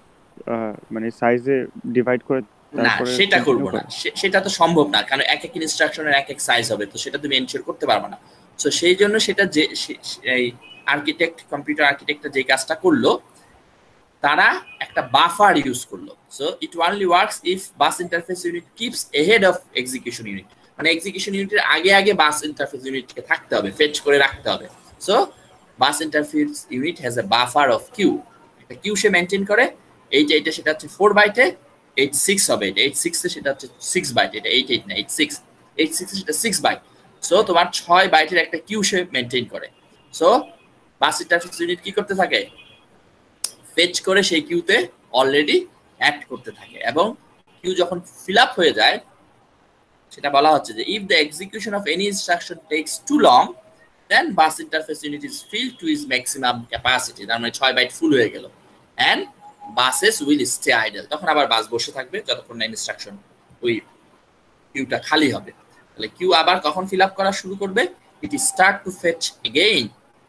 মানে সাইজে ডিভাইড করে না, সেটা করব না, সেটা তো সম্ভব না, কারণ এক এক ইনস্ট্রাকশনের এক এক সাইজ হবে, তো সেটা তুমি এনশিওর করতে পারবে না। সো সেই জন্য সেটা যে এই আর্কিটেক্ট, কম্পিউটার আর্কিটেক্টটা যে কাজটা করলো, তারা একটা বাফার ইউজ করলো। So it only works if bus interface unit keeps ahead of execution unit, মানে এক্সিকিউশন ইউনিটের আগে আগে বাস ইন্টারফেস ইউনিটকে থাকতে হবে, ফেচ করে রাখতে হবে। So bus interface unit has a buffer of queue, একটা কিউ সে মেনটেন করে। এইটা সেটা হচ্ছে 4 বাইটে, 86 হবে, 86 এ সেটা হচ্ছে 6 বাইট, এটা 88 না 86, 86 এ সেটা 6 বাইট। সো তোমার 6 বাইটের একটা কিউ সে মেনটেন করে। সো বাস ইন্টারফেস ইউনিট কি করতে থাকে, ফেচ করে সেই কিউতে অলরেডি অ্যাড করতে থাকে, এবং কিউ যখন ফিল আপ হয়ে যায় সেটা বলা হচ্ছে যে if the execution of any instruction takes too long then bus interface unit is filled to is maximum capacity, তার মানে 6 বাইট ফুল হয়ে গেল, and buses will stay idle, তখন আবার বাস বসে থাকবে যতক্ষণ না ইনস্ট্রাকশন ওই কিউটা খালি হবে। তাহলে কিউ আবার কখন ফিল আপ করা শুরু করবে, it is start to fetch again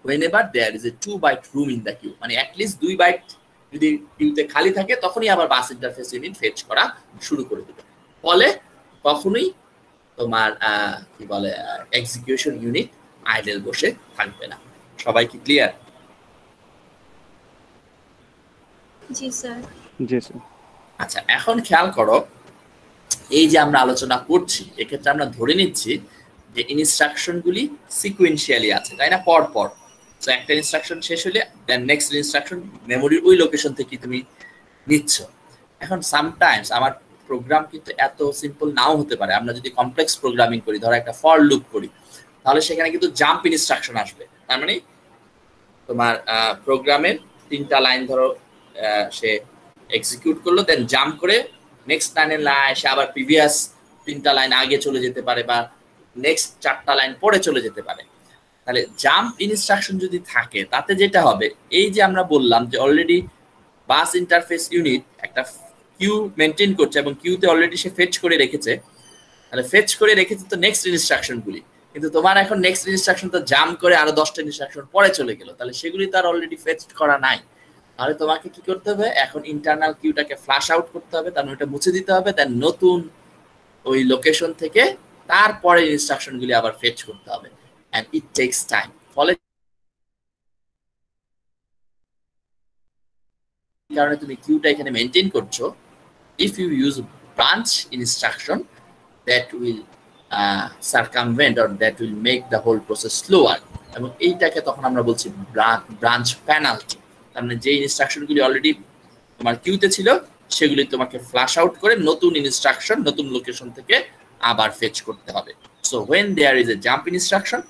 whenever there is a 2 byte room in the queue, মানে at least 2 বাইট যদি কিউতে খালি থাকে তখনই আবার বাস ইন্টারফেস ইউনিট ফেচ করা শুরু করে দেবে। ফলে কখনোই তোমার কি বলে এক্সিকিউশন ইউনিট আইডল বসে থাকবে না। সবাই কি ক্লিয়ার? জি স্যার। জি স্যার। আচ্ছা, এখন খেয়াল করো, এই যে আমরা আলোচনা করছি এক্ষেত্রে আমরা ধরে নিচ্ছি যে ইনস্ট্রাকশনগুলি সিকোয়েন্সিয়ালি আছে, তাই না, পর পর। তো একটা ইনস্ট্রাকশন শেষ হলে দেন নেক্সট ইনস্ট্রাকশন মেমোরির ওই লোকেশন থেকে তুমি নিচ্ছ। এখন সামটাইমস আমার প্রোগ্রাম কিন্তু এত সিম্পল নাও হতে পারে, আমরা যদি কমপ্লেক্স প্রোগ্রামিং করি, ধরো একটা ফর লুপ করি, তাহলে সেখানে কিন্তু জাম্প ইনস্ট্রাকশন আসবে। তার মানে তোমার প্রোগ্রামের 3টা লাইন ধরো সে এক্সিকিউট করলো, দেন জাম্প করে নেক্সট লাইনের এসে আবার প্রিভিয়াস 3টা লাইন আগে চলে যেতে পারে, বা নেক্সট 4টা লাইন পরে চলে যেতে পারে। তাহলে জাম্প ইনস্ট্রাকশন যদি থাকে তাতে যেটা হবে, এই যে আমরা বললাম যে অলরেডি বাস ইন্টারফেস ইউনিট একটা কিউ মেনটেন করছে এবং কিউতে অলরেডি সে ফেচ করে রেখেছে, তাহলে ফেচ করে রেখেছি তো নেক্সট ইনস্ট্রাকশনগুলি, কিন্তু তোমার এখন নেক্সট ইনস্ট্রাকশন তো জাম্প করে আরো 10টা ইনস্ট্রাকশন পরে চলে গেল, তাহলে সেগুলি তো আর অলরেডি ফেচ করা নাই। তাহলে তোমাকে কি করতে হবে, এখন ইন্টারনাল কিউটাকে ফ্ল্যাশ আউট করতে হবে, তার মানে ওটা মুছে দিতে হবে, দেন নতুন ওই লোকেশন থেকে তারপরে ইনস্ট্রাকশনগুলি আবার ফেচ করতে হবে, এন্ড ইট টেকস টাইম। ফলে কারণে তুমি কিউটা এখানে মেইনটেইন করছো। If you use branch instruction that will circumvent or that will make the whole process slower, এবং এইটাকে তখন আমরা বলছি ব্রাঞ্চ পেনাল্টি। তার মানে যে ইনস্ট্রাকশনগুলি অলরেডি তোমার কিউতে ছিল সেগুলি তোমাকে ফ্ল্যাশ আউট করে নতুন ইনস্ট্রাকশন নতুন লোকেশন থেকে আবার ফেচ করতে হবে। So when there is a jump instruction,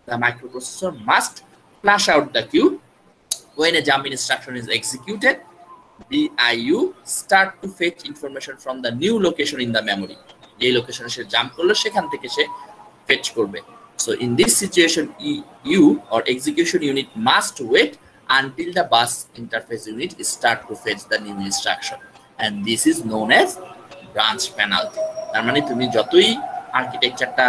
the microprocessor must flash out the queue. When a jump instruction is executed, BIU start to fetch information from the new location in the memory. এই লোকেশনে সে jump করলো সেখান থেকে সে fetch করবে। So in this situation you or execution unit must wait until the bus interface unit start to fetch the new instruction, and this is known as branch penalty. তার মানে তুমি যতই আর্কিটেকচারটা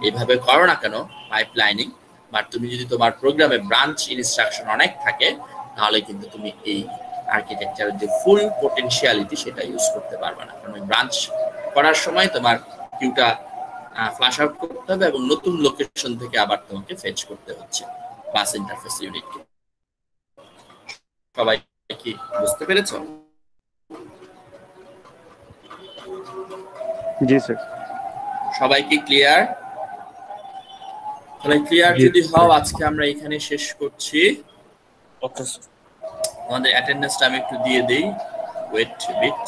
এইভাবে করো না কেন পাইপলাইনিং, বাট তুমি যদি তোমার প্রোগ্রামে ব্রাঞ্চ ইনস্ট্রাকশন অনেক থাকে তাহলে কিন্তু তুমি এই আর্কিটেকচারের যে ফুল পোটেনশিয়ালিটি সেটা ইউজ করতে পারবে না। কারণ ব্রাঞ্চ করার সময় তোমার কিউটা ফ্ল্যাশ আউট করতে হবে এবং নতুন লোকেশন থেকে আবার তোমাকে ফেচ করতে হচ্ছে বাস ইন্টারফেস ইউনিটকে। সবাই কি বুঝতে পেরেছো? জি স্যার। সবাই কি ক্লিয়ার? তাহলে ক্লিয়ার যদি হও আজকে আমরা এখানে শেষ করছি। Okay sir. আমাদের অ্যাটেন্ডেন্সটা আমি একটু দিয়ে দেই, ওয়েট বিট।